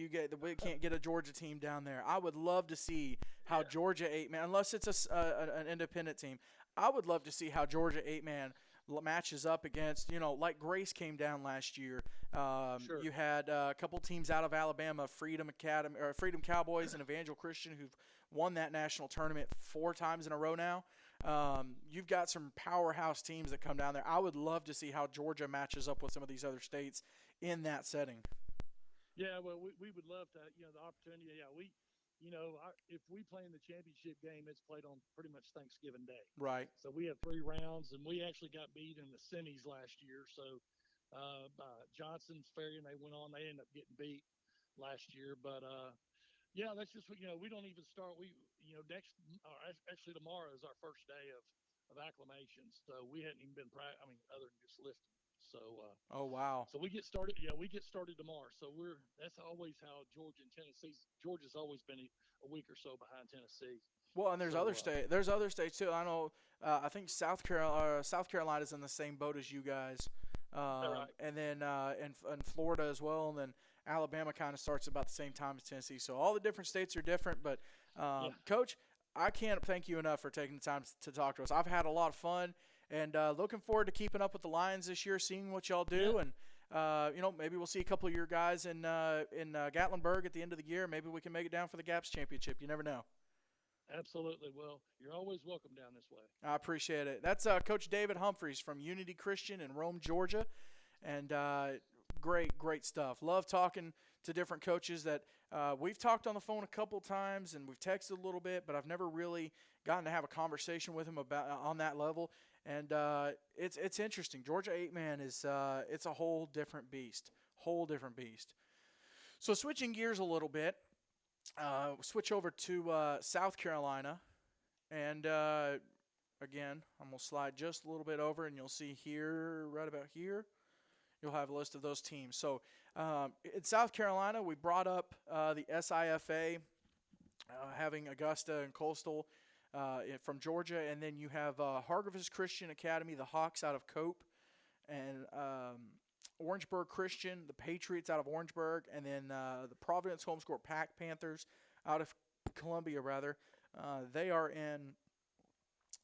A: we can't get a Georgia team down there. I would love to see how Georgia 8-man, unless it's an independent team, I would love to see how Georgia 8-man matches up against, like Grace came down last year.
B: Sure.
A: You had a couple teams out of Alabama, Freedom Academy or Freedom Cowboys and Evangel Christian, who've won that national tournament 4 times in a row now. You've got some powerhouse teams that come down there. I would love to see how Georgia matches up with some of these other states in that setting.
B: Yeah, well, we would love to, the opportunity. Yeah, if we play in the championship game, it's played on pretty much Thanksgiving Day.
A: Right.
B: So we have 3 rounds, and we actually got beat in the semis last year. So Johnson's Ferry, and they went on. They ended up getting beat last year, but yeah, that's just what we don't even start. Actually tomorrow is our first day of acclimation, so we hadn't even been other than just lifting. So
A: oh wow.
B: So we get started. Yeah, we get started tomorrow. So that's always how Georgia's always been a week or so behind Tennessee.
A: Well, and there's other states too. I know. I think South Carolina's in the same boat as you guys.
B: Right.
A: And then and Florida as well, and then Alabama kind of starts about the same time as Tennessee. So all the different states are different. But Coach, I can't thank you enough for taking the time to talk to us. I've had a lot of fun, and looking forward to keeping up with the Lions this year, seeing what y'all do, and maybe we'll see a couple of your guys in Gatlinburg at the end of the year. Maybe we can make it down for the GAPS championship. You never know.
B: Absolutely. Well, you're always welcome down this way.
A: I appreciate it. That's Coach David Humphreys from Unity Christian in Rome, Georgia, and great stuff. Love talking to different coaches that we've talked on the phone a couple times and we've texted a little bit, but I've never really gotten to have a conversation with him about on that level. And it's interesting. Georgia 8-man is it's a whole different beast. So switching gears a little bit, switch over to South Carolina, and again, I'm going to slide just a little bit over, and you'll see here, right about here, you'll have a list of those teams. So in South Carolina, we brought up the SIFA, having Augusta and Coastal from Georgia, and then you have Hargreaves Christian Academy, the Hawks out of Cope, and Orangeburg Christian, the Patriots out of Orangeburg, and then the Providence Homeschool Pack Panthers out of Columbia, rather. They are in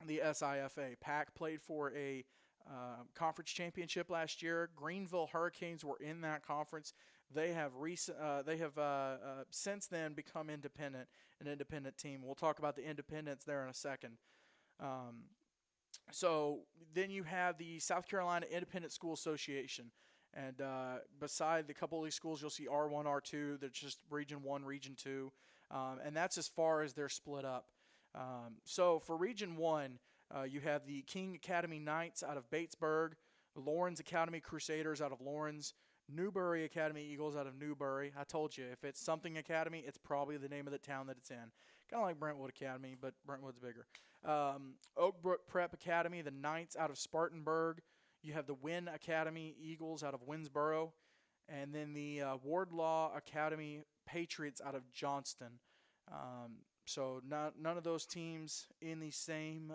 A: the SIFA. Pack played for a conference championship last year. Greenville Hurricanes were in that conference. They have since then become an independent team. We'll talk about the independents there in a second. So then you have the South Carolina Independent School Association. And beside the couple of these schools, you'll see R1, R2. They're just Region 1, Region 2. And that's as far as they're split up. So for Region 1, you have the King Academy Knights out of Batesburg, Lawrence Academy Crusaders out of Lawrence, Newberry Academy Eagles out of Newberry. I told you, if it's something Academy, it's probably the name of the town that it's in. Kind of like Brentwood Academy, but Brentwood's bigger. Oakbrook Prep Academy, the Knights out of Spartanburg. You have the Wynn Academy Eagles out of Winnsboro, and then the Wardlaw Academy Patriots out of Johnston. So none of those teams in the same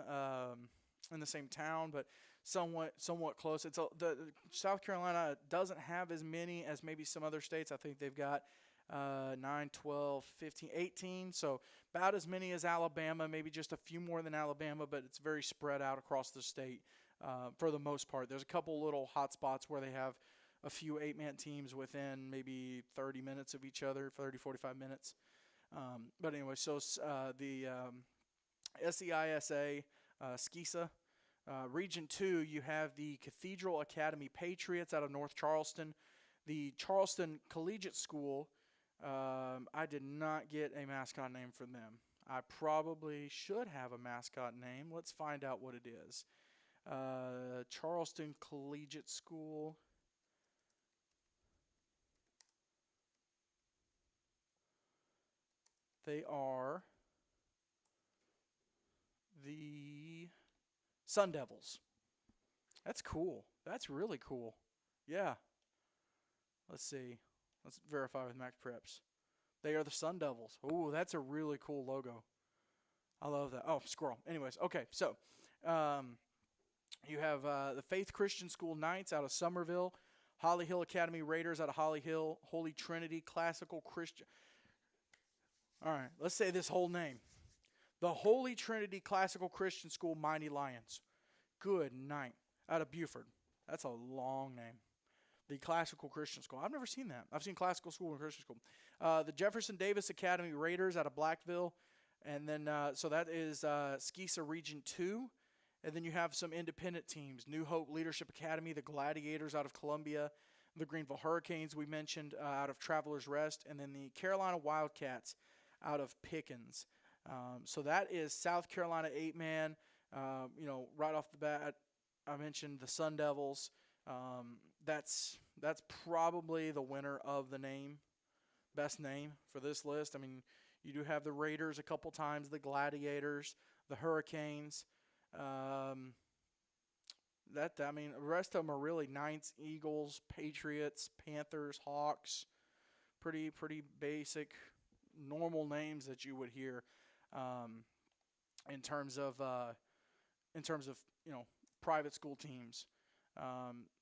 A: town, but somewhat close. The South Carolina doesn't have as many as maybe some other states. I think they've got 9, 12, 15, 18. So about as many as Alabama, maybe just a few more than Alabama, but it's very spread out across the state. For the most part, there's a couple little hot spots where they have a few 8-man teams within maybe 30 minutes of each other, 30, 45 minutes. But anyway, so the SEISA, SCISA, Region 2, you have the Cathedral Academy Patriots out of North Charleston, the Charleston Collegiate School. I did not get a mascot name from them. I probably should have a mascot name. Let's find out what it is. Charleston Collegiate School. They are the Sun Devils. That's cool. That's really cool. Yeah. Let's see. Let's verify with Max Preps. They are the Sun Devils. Ooh, that's a really cool logo. I love that. Oh, squirrel. Anyways, okay. So You have the Faith Christian School Knights out of Somerville, Holly Hill Academy Raiders out of Holly Hill, Holy Trinity Classical Christian. All right, let's say this whole name. The Holy Trinity Classical Christian School Mighty Lions. Good night. Out of Buford. That's a long name. The Classical Christian School. I've never seen that. I've seen Classical School and Christian School. The Jefferson Davis Academy Raiders out of Blackville. And then, so that is Skeesa Region 2. And then you have some independent teams. New Hope Leadership Academy, the Gladiators out of Columbia. The Greenville Hurricanes we mentioned out of Travelers Rest. And then the Carolina Wildcats out of Pickens. So that is South Carolina 8-man. Right off the bat, I mentioned the Sun Devils. That's probably the winner of the best name for this list. I mean, you do have the Raiders a couple times, the Gladiators, the Hurricanes. The rest of them are really Knights, Eagles, Patriots, Panthers, Hawks. Pretty basic, normal names that you would hear in terms of private school teams.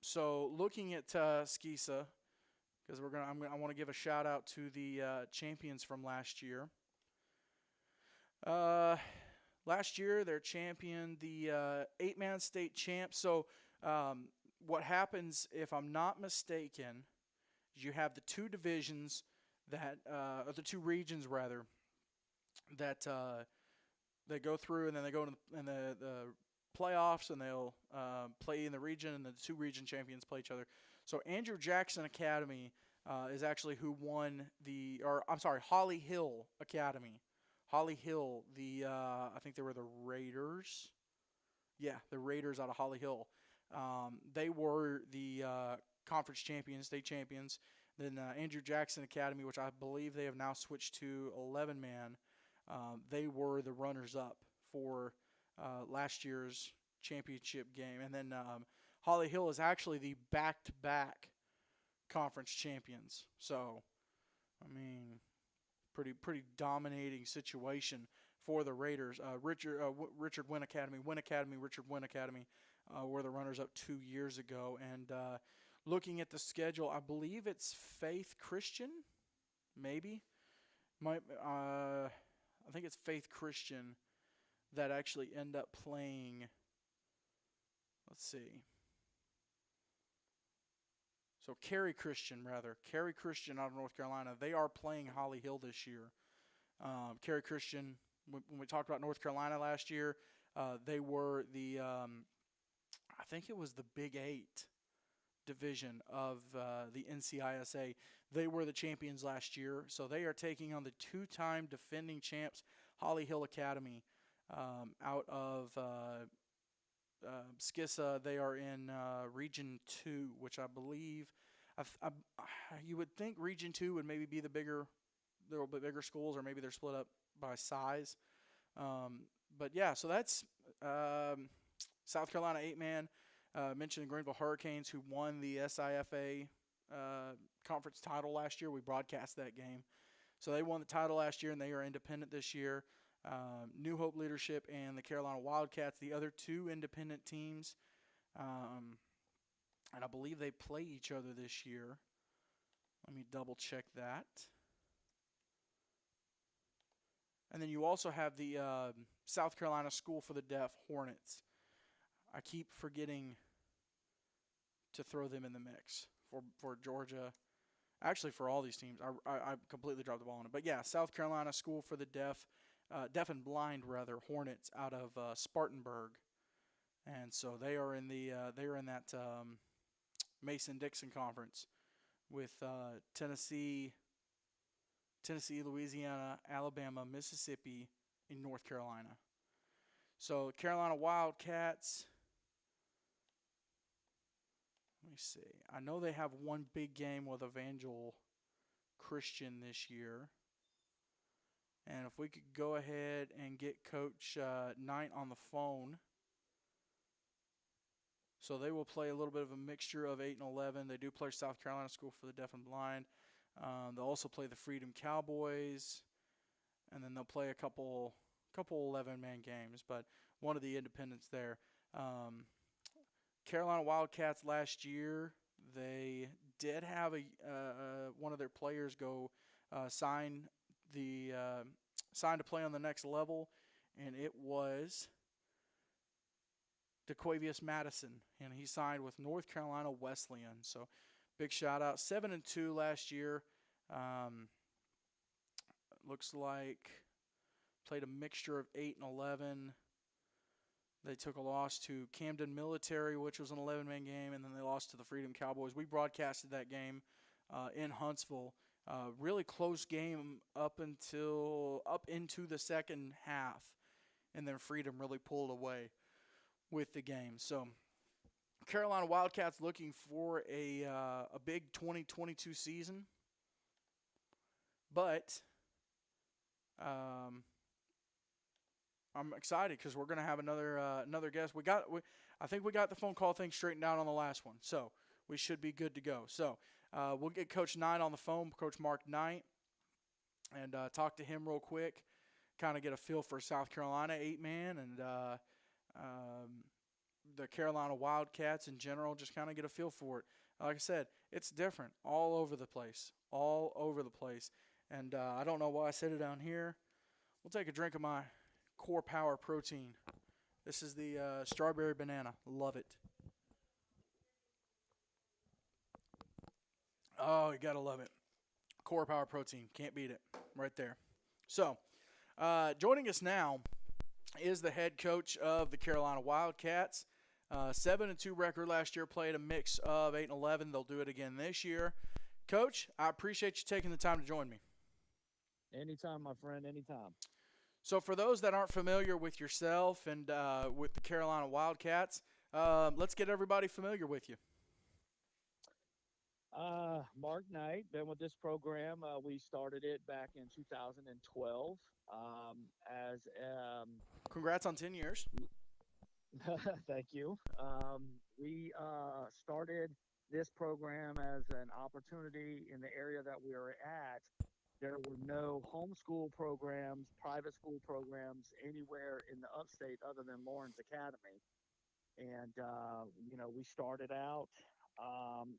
A: So looking at Skeesa, because I want to give a shout out to the champions from last year. Last year, they're champion, the 8-man state champ. So what happens, if I'm not mistaken, is you have the two divisions or the two regions rather, that they go through, and then they go in the playoffs, and they'll play in the region, and the two region champions play each other. So Andrew Jackson Academy is actually who won Holly Hill Academy. Holly Hill, I think they were the Raiders. Yeah, the Raiders out of Holly Hill. They were the conference champions, state champions. Then Andrew Jackson Academy, which I believe they have now switched to 11-man, they were the runners-up for last year's championship game. And then Holly Hill is actually the back-to-back conference champions. So, I mean, pretty dominating situation for the Raiders. Richard Wynn Academy, Richard Wynn Academy were the runners-up 2 years ago. And looking at the schedule, I believe it's Faith Christian, maybe. I think it's Faith Christian that actually end up playing. Let's see. So Cary Christian out of North Carolina, they are playing Holly Hill this year. Cary Christian, when we talked about North Carolina last year, they were I think it was the Big 8 division of the NCISA. They were the champions last year, so they are taking on the two-time defending champs, Holly Hill Academy, out of Skeesa. They are in Region 2, which I believe you would think Region 2 would maybe be the little bit bigger schools, or maybe they're split up by size. But yeah, so that's South Carolina 8-man. Mentioned the Greenville Hurricanes, who won the SIFA conference title last year. We broadcast that game. So they won the title last year, and they are independent this year. New Hope Leadership and the Carolina Wildcats, the other two independent teams. And I believe they play each other this year. Let me double check that. And then you also have the South Carolina School for the Deaf Hornets. I keep forgetting to throw them in the mix for Georgia. Actually, for all these teams. I completely dropped the ball on it. But yeah, South Carolina School for the Deaf and Blind Hornets out of Spartanburg. And so they are in that Mason-Dixon Conference with Tennessee, Louisiana, Alabama, Mississippi, and North Carolina. So Carolina Wildcats, let me see. I know they have one big game with Evangel Christian this year. And if we could go ahead and get Coach Knight on the phone. So they will play a little bit of a mixture of 8 and 11. They do play South Carolina School for the Deaf and Blind. They'll also play the Freedom Cowboys. And then they'll play a couple 11-man games. But one of the independents there. Carolina Wildcats last year, they did have one of their players go sign sign to play on the next level, and it was DeQuavius Madison, and he signed with North Carolina Wesleyan. So, big shout out. 7-2 last year. Looks like played a mixture of 8-11. They took a loss to Camden Military, which was an 11-man game, and then they lost to the Freedom Cowboys. We broadcasted that game in Huntsville. Really close game up into the second half, and then Freedom really pulled away with the game. So Carolina Wildcats looking for a big 2022 season, but I'm excited because we're gonna have another guest. I think we got the phone call thing straightened out on the last one, so we should be good to go. So we'll get Coach Knight on the phone, Coach Mark Knight, and talk to him real quick, kind of get a feel for South Carolina 8-man and the Carolina Wildcats in general, just kind of get a feel for it. Like I said, it's different all over the place. And I don't know why I set it down here. We'll take a drink of my Core Power protein. This is the strawberry banana. Love it. Oh, you got to love it. Core Power protein. Can't beat it. Right there. So, joining us now is the head coach of the Carolina Wildcats. 7-2 record last year, played a mix of 8-11. They'll do it again this year. Coach, I appreciate you taking the time to join me.
C: Anytime, my friend, anytime.
A: So for those that aren't familiar with yourself and with the Carolina Wildcats, let's get everybody familiar with you.
C: Mark Knight, been with this program. We started it back in 2012 as
A: Congrats on 10 years.
C: Thank you. We started this program as an opportunity in the area that we were at. There were no homeschool programs, private school programs anywhere in the upstate other than Lawrence Academy. And, we started out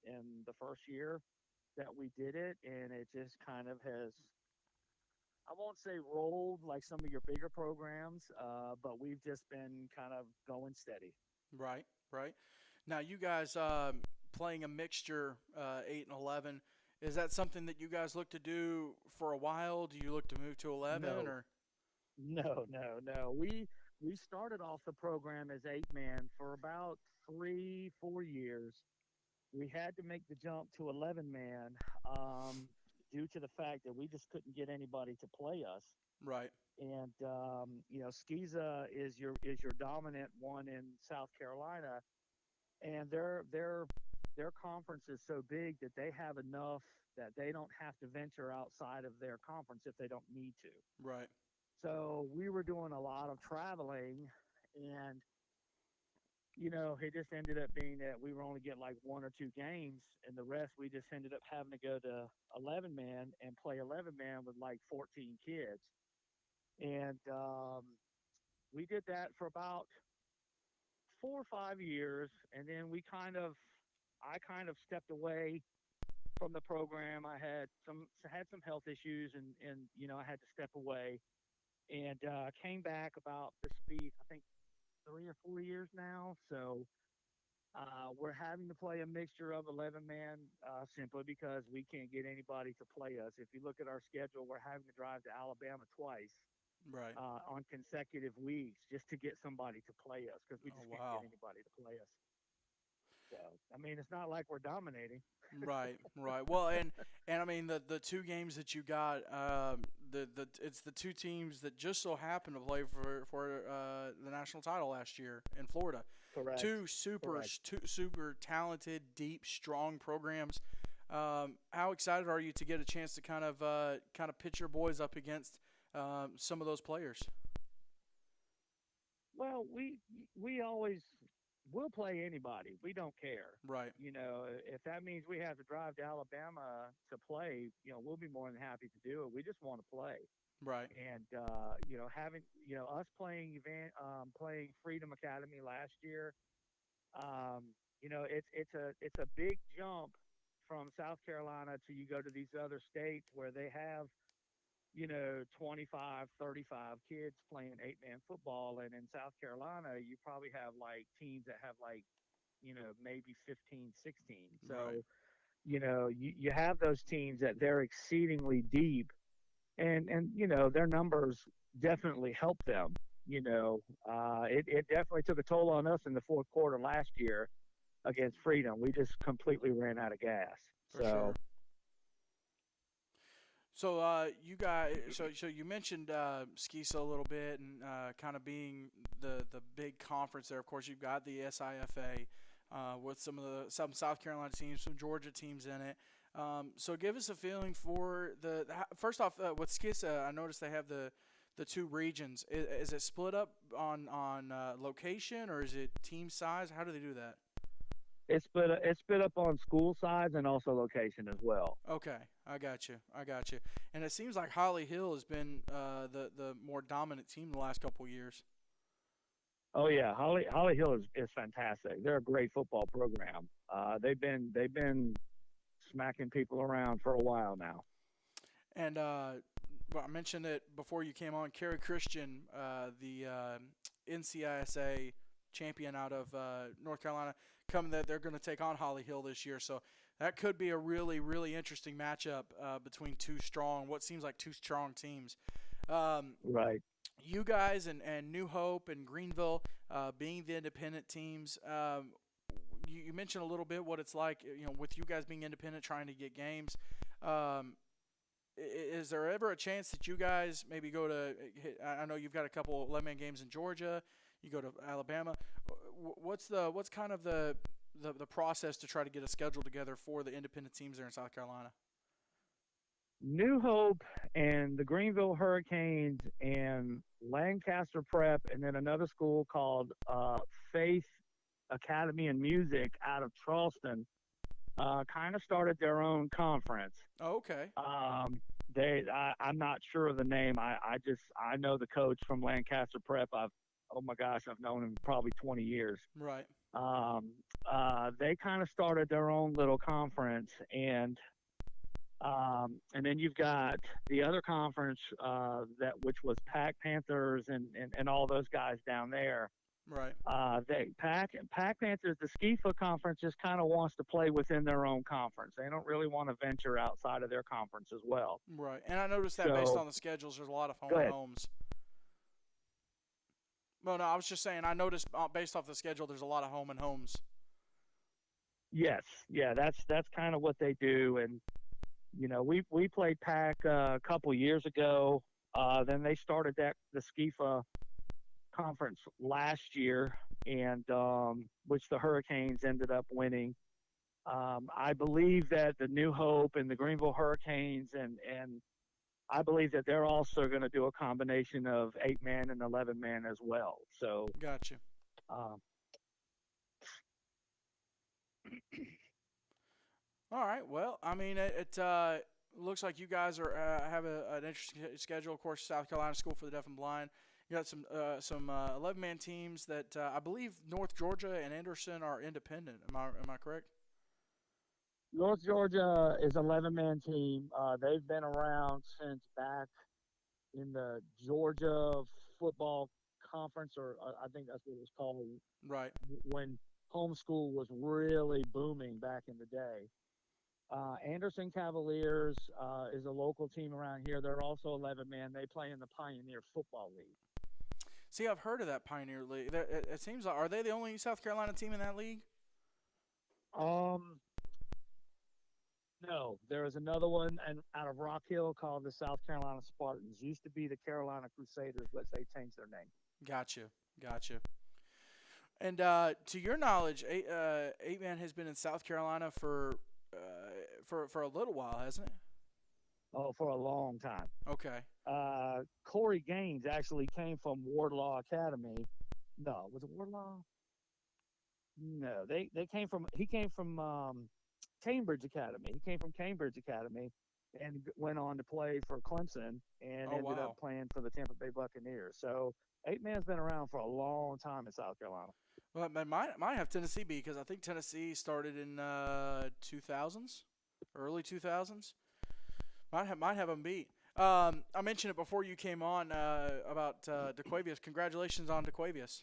C: in the first year that we did it, and it just kind of has, I won't say rolled like some of your bigger programs, but we've just been kind of going steady.
A: Right. Now, you guys playing a mixture 8-11, is that something that you guys look to do for a while? Do you look to move to 11?
C: No.
A: Or?
C: No. We started off the program as 8-man for about 3-4 years. We had to make the jump to 11-man due to the fact that we just couldn't get anybody to play us.
A: Right.
C: And Skeeza is your dominant one in South Carolina, and their conference is so big that they have enough that they don't have to venture outside of their conference if they don't need to.
A: Right.
C: So we were doing a lot of traveling, and it just ended up being that we were only getting like 1 or 2 games, and the rest we just ended up having to go to 11-man and play 11-man with like 14 kids. And we did that for about 4 or 5 years, and then I kind of stepped away from the program. I had some health issues, and I had to step away, and came back about this will be I think 3 or 4 years now. So we're having to play a mixture of 11-man simply because we can't get anybody to play us. If you look at our schedule, we're having to drive to Alabama twice.
A: Right.
C: On consecutive weeks just to get somebody to play us because we just can't get anybody to play us. So, I mean, it's not like we're dominating.
A: Right. Well, and I mean the 2 games that you got, it's the 2 teams that just so happened to play for the national title last year in Florida.
C: Correct.
A: 2 super talented, deep, strong programs. How excited are you to get a chance to kind of pitch your boys up against some of those players?
C: Well, we always we'll play anybody. We don't care.
A: Right.
C: You know, if that means we have to drive to Alabama to play, you know, we'll be more than happy to do it. We just want to play.
A: Right.
C: And you know, having us playing Freedom Academy last year, you know, it's a big jump from South Carolina to you go to these other states where they have, you know, 25, 35 kids playing 8-man football, and in South Carolina you probably have like teams that have like, you know, maybe 15, 16. So
A: Right.
C: you know, you have those teams that they're exceedingly deep, and you know their numbers definitely help them. You know, it definitely took a toll on us in the fourth quarter last year against Freedom. We just completely ran out of gas.
A: For
C: So
A: sure. So you guys, so you mentioned Skisa a little bit, and kind of being the big conference there. Of course, you've got the SIFA with some South Carolina teams, some Georgia teams in it. So give us a feeling for first off with Skisa. I noticed they have the two regions. Is it split up on location, or is it team size? How do they do that?
C: it's split up on school size and also location as well.
A: Okay, I got you. I got you. And it seems like Holly Hill has been the more dominant team the last couple years.
C: Oh yeah, Holly Hill is fantastic. They're a great football program. They've been smacking people around for a while now.
A: And well, I mentioned it before you came on. Kerry Christian, the NCISA champion out of North Carolina, coming that they're going to take on Holly Hill this year. So that could be a really, really interesting matchup between what seems like two strong teams.
C: Right.
A: You guys and New Hope and Greenville being the independent teams. You mentioned a little bit what it's like, you know, with you guys being independent, trying to get games. Is there ever a chance that you guys maybe go to? I know you've got a couple 11-man games in Georgia. You go to Alabama. What's kind of the process to try to get a schedule together for the independent teams there in South Carolina?
C: New Hope and the Greenville Hurricanes and Lancaster Prep, and then another school called Faith Academy and Music out of Charleston, kind of started their own conference.
A: Oh, okay.
C: I'm not sure of the name. I know the coach from Lancaster Prep. Oh my gosh, I've known him probably 20 years.
A: Right.
C: They kind of started their own little conference, and then you've got the other conference which was Pack Panthers and all those guys down there.
A: Right.
C: Pack Panthers, the Skifa conference just kind of wants to play within their own conference. They don't really want to venture outside of their conference as well.
A: Right. And I noticed that based on the schedules, there's a lot of home and homes. Well, no, I was just saying I noticed based off the schedule, there's a lot of home and homes.
C: Yes, yeah, that's kind of what they do, and you know, we played Pack a couple years ago. Then they started the Skifa conference last year, and which the Hurricanes ended up winning. I believe that the New Hope and the Greenville Hurricanes and I believe that they're also going to do a combination of 8-man and 11-man as well. So
A: Gotcha. All right. Well, I mean, it looks like you guys have an interesting schedule. Of course, South Carolina School for the Deaf and Blind. You got some 11-man teams that I believe North Georgia and Anderson are independent. Am I correct?
C: North Georgia is 11-man team. They've been around since back in the Georgia Football Conference, or I think that's what it was called.
A: Right.
C: When homeschool was really booming back in the day. Anderson Cavaliers is a local team around here. They're also 11-man. They play in the Pioneer Football League.
A: See, I've heard of that Pioneer League. It seems like, are they the only South Carolina team in that league?
C: No, there is another one out of Rock Hill called the South Carolina Spartans. Used to be the Carolina Crusaders, but they changed their name.
A: Gotcha. And to your knowledge, 8-man has been in South Carolina for a little while, hasn't it?
C: Oh, for a long time.
A: Okay.
C: Corey Gaines actually came from Wardlaw Academy. No, was it Wardlaw? No, they came from he came from Cambridge Academy. He came from Cambridge Academy and went on to play for Clemson and
A: Oh
C: ended up
A: wow.
C: playing for the Tampa Bay Buccaneers. So 8 Man's been around for a long time in South Carolina.
A: Well, it might have Tennessee beat because I think Tennessee started in 2000s, early 2000s. Might have them beat. I mentioned it before you came on about DeQuavius. Congratulations on DeQuavius.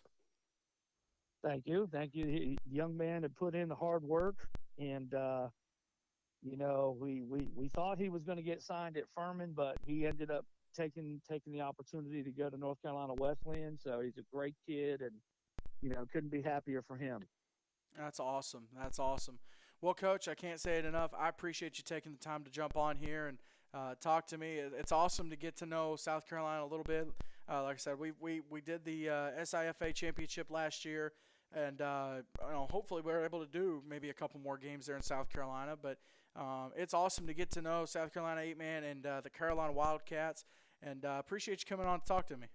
C: Thank you, thank you. The young man had put in the hard work, and we thought he was going to get signed at Furman, but he ended up taking the opportunity to go to North Carolina Wesleyan. So he's a great kid, and couldn't be happier for him.
A: That's awesome. That's awesome. Well, Coach, I can't say it enough. I appreciate you taking the time to jump on here and talk to me. It's awesome to get to know South Carolina a little bit. Like I said, we did the SIFA championship last year, and hopefully we're able to do maybe a couple more games there in South Carolina. But it's awesome to get to know South Carolina 8-Man and the Carolina Wildcats, and appreciate you coming on to talk to me.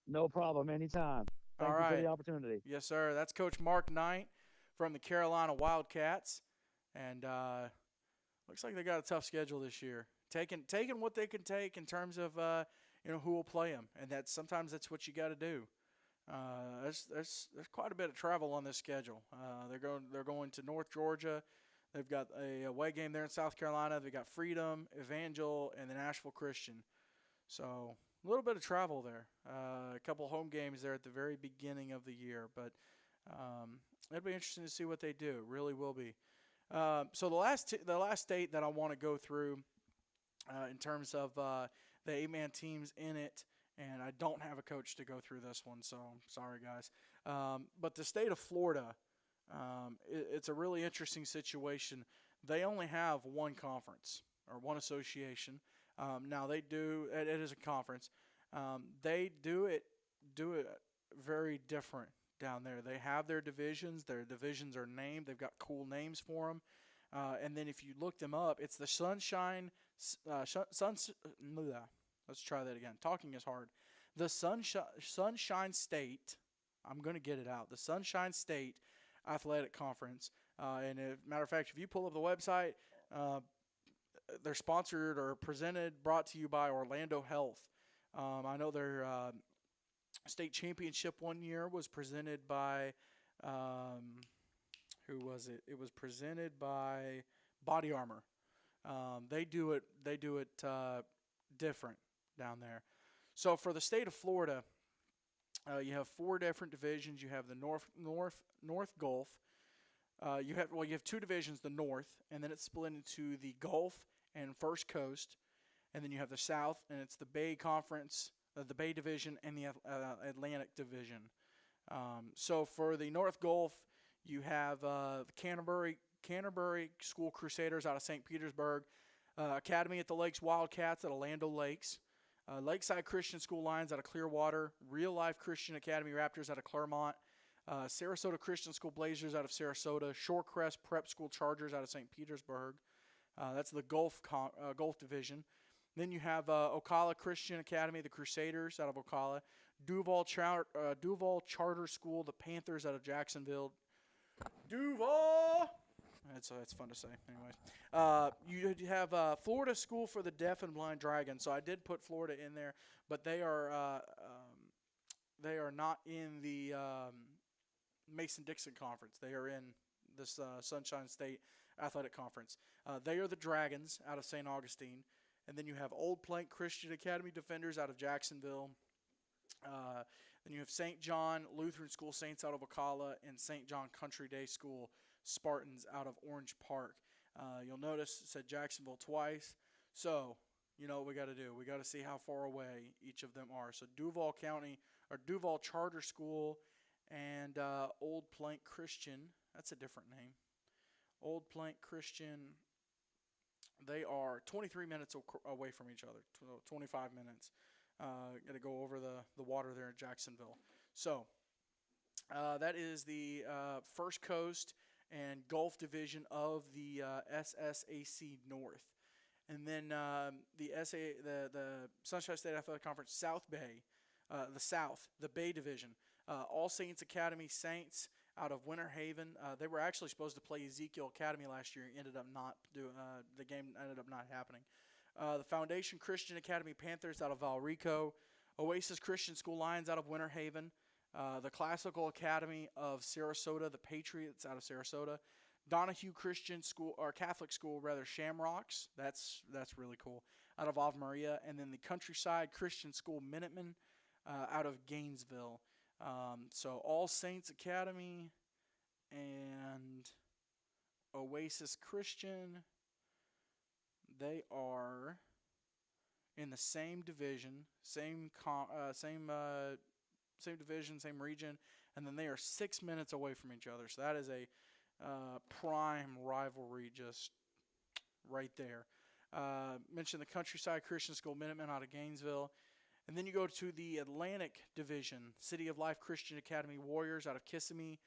C: No problem, anytime.
A: All
C: Thank you for
A: right.
C: the opportunity.
A: Yes, sir. That's Coach Mark Knight from the Carolina Wildcats, and looks like they got a tough schedule this year. Taking what they can take in terms of who will play them, and sometimes that's what you got to do. There's quite a bit of travel on this schedule. They're going to North Georgia. They've got a away game there in South Carolina. They've got Freedom, Evangel, and the Nashville Christian. So a little bit of travel there. A couple home games there at the very beginning of the year, but it'll be interesting to see what they do. Really will be. So the last state that I want to go through in terms of the 8-Man teams in it, and I don't have a coach to go through this one, so I'm sorry, guys. But the state of Florida, it's a really interesting situation. They only have one conference or one association. Now they do it is a conference. They do it very different down there. They have their divisions. Their divisions are named. They've got cool names for them. And then if you look them up, it's the Sunshine. Let's try that again. Talking is hard. The Sunshine State. I'm going to get it out. The Sunshine State Athletic Conference. And as a matter of fact, if you pull up the website, they're sponsored or brought to you by Orlando Health. I know their state championship one year was presented by, who was it? It was presented by Body Armor. They do it different down there. So for the state of Florida, you have four different divisions. You have the North Gulf. You have two divisions, the North, and then it's split into the Gulf and First Coast, and then you have the South, and it's the Bay Conference, the Bay Division, and the Atlantic Division. So for the North Gulf, you have the Canterbury School Crusaders out of St. Petersburg, Academy at the Lakes Wildcats out of Land O'Lakes, Lakeside Christian School Lions out of Clearwater, Real Life Christian Academy Raptors out of Claremont, Sarasota Christian School Blazers out of Sarasota, Shorecrest Prep School Chargers out of St. Petersburg. That's the Gulf Division. Then you have Ocala Christian Academy, the Crusaders out of Ocala, Duval Charter School, the Panthers out of Jacksonville. Duval! That's fun to say. Anyways, you have Florida School for the Deaf and Blind Dragons. So I did put Florida in there, but they are not in the Mason-Dixon Conference. They are in this Sunshine State Athletic Conference. They are the Dragons out of St. Augustine. And then you have Old Plank Christian Academy Defenders out of Jacksonville. Then you have St. John Lutheran School Saints out of Ocala and St. John Country Day School Spartans out of Orange Park. You'll notice it said Jacksonville twice. So, you know what we got to do. We got to see how far away each of them are. So Duval County or Duval Charter School and Old Plank Christian. That's a different name. Old Plank Christian. They are 23 minutes away from each other, 25 minutes. Got to go over the water there in Jacksonville. So that is the First Coast and Gulf Division of the SSAC North. And then the Sunshine State Athletic Conference South Bay, the South, the Bay Division. All Saints Academy Saints out of Winter Haven. They were actually supposed to play Ezekiel Academy last year. Ended up not doing. The game ended up not happening. The Foundation Christian Academy Panthers out of Valrico. Oasis Christian School Lions out of Winter Haven. The Classical Academy of Sarasota, the Patriots out of Sarasota. Donahue Christian School, or Catholic School rather, Shamrocks. That's really cool. Out of Ave Maria. And then the Countryside Christian School Minutemen out of Gainesville. So All Saints Academy and Oasis Christian, they are in the same division, same division, same region, and then they are 6 minutes away from each other. So that is a prime rivalry just right there. Mentioned the Countryside Christian School Minutemen out of Gainesville. And then you go to the Atlantic Division, City of Life Christian Academy Warriors out of Kissimmee.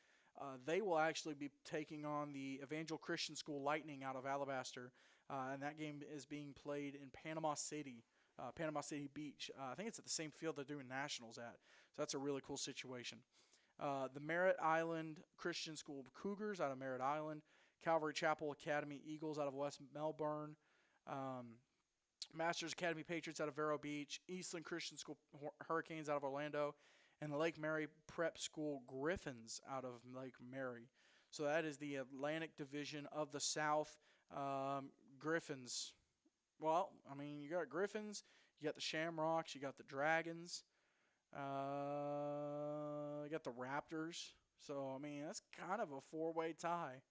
A: They will actually be taking on the Evangel Christian School Lightning out of Alabaster. And that game is being played in Panama City Beach. I think it's at the same field they're doing nationals at. So that's a really cool situation. The Merritt Island Christian School Cougars out of Merritt Island. Calvary Chapel Academy Eagles out of West Melbourne. Masters Academy Patriots out of Vero Beach. Eastland Christian School Hurricanes out of Orlando. And the Lake Mary Prep School Griffins out of Lake Mary. So that is the Atlantic Division of the South. Griffins. Well, I mean, you got Griffins, you got the Shamrocks, you got the Dragons, you got the Raptors. So, I mean, that's kind of a four-way tie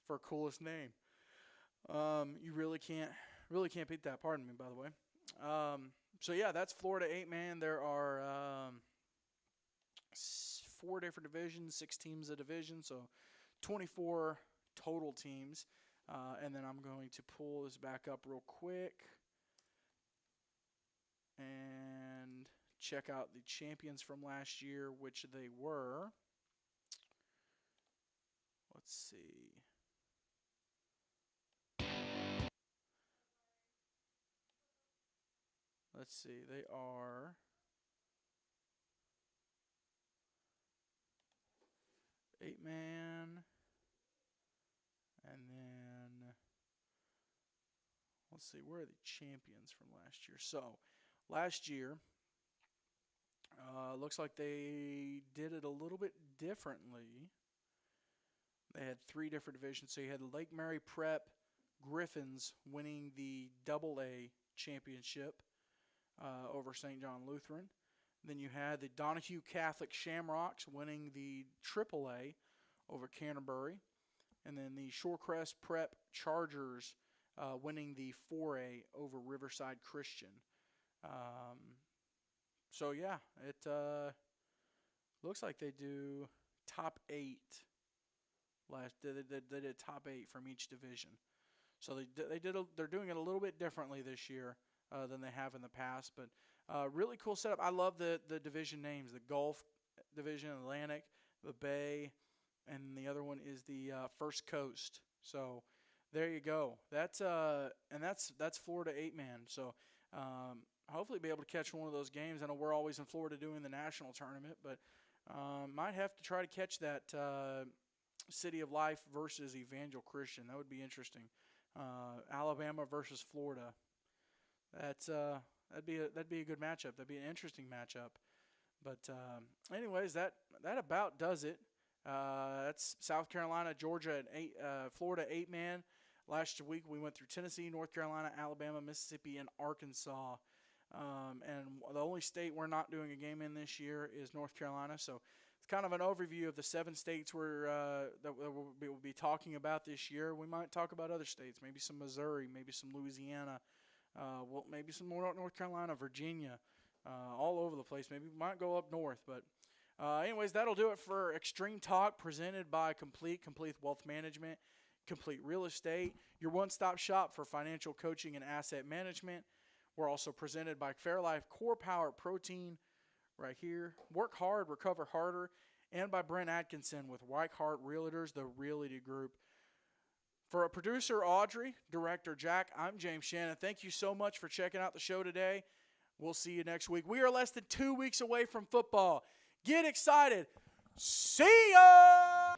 A: for coolest name. You really can't beat that. Pardon me, by the way. So, yeah, that's Florida 8-man. There are 4 different divisions, 6 teams a division, so 24 total teams. And then I'm going to pull this back up real quick and check out the champions from last year, which they were. Let's see. They are eight-man. And then, let's see, where are the champions from last year? So, last year, looks like they did it a little bit differently. They had 3 different divisions. So, you had Lake Mary Prep Griffins winning the AA championship over St. John Lutheran. Then you had the Donahue Catholic Shamrocks winning the AAA over Canterbury. And then the Shorecrest Prep Chargers winning the 4A over Riverside Christian. So, yeah, it looks like they do top 8. They did top 8 from each division. So they're doing it a little bit differently this year than they have in the past. But really cool setup. I love the division names, the Gulf Division, Atlantic, the Bay, and the other one is the First Coast. So there you go. That's Florida 8-man. So hopefully be able to catch one of those games. I know we're always in Florida doing the national tournament, but might have to try to catch that City of Life versus Evangel Christian. That would be interesting. Alabama versus Florida. That'd be a good matchup. That'd be an interesting matchup. But anyways, that about does it. That's South Carolina, Georgia, and Florida 8-man. Last week we went through Tennessee, North Carolina, Alabama, Mississippi, and Arkansas. And the only state we're not doing a game in this year is North Carolina. So it's kind of an overview of the 7 states that we'll be talking about this year. We might talk about other states, maybe some Missouri, maybe some Louisiana, maybe some more North Carolina, Virginia, all over the place. Maybe we might go up north, but anyways, that'll do it for Extreme Talk, presented by Complete Wealth Management, Complete Real Estate, your one-stop shop for financial coaching and asset management. We're also presented by Fairlife Core Power Protein right here. Work hard, recover harder. And by Brent Atkinson with Weichart Realtors, the Realty Group. For a producer, Audrey, director, Jack, I'm James Shannon. Thank you so much for checking out the show today. We'll see you next week. We are less than 2 weeks away from football. Get excited. See ya!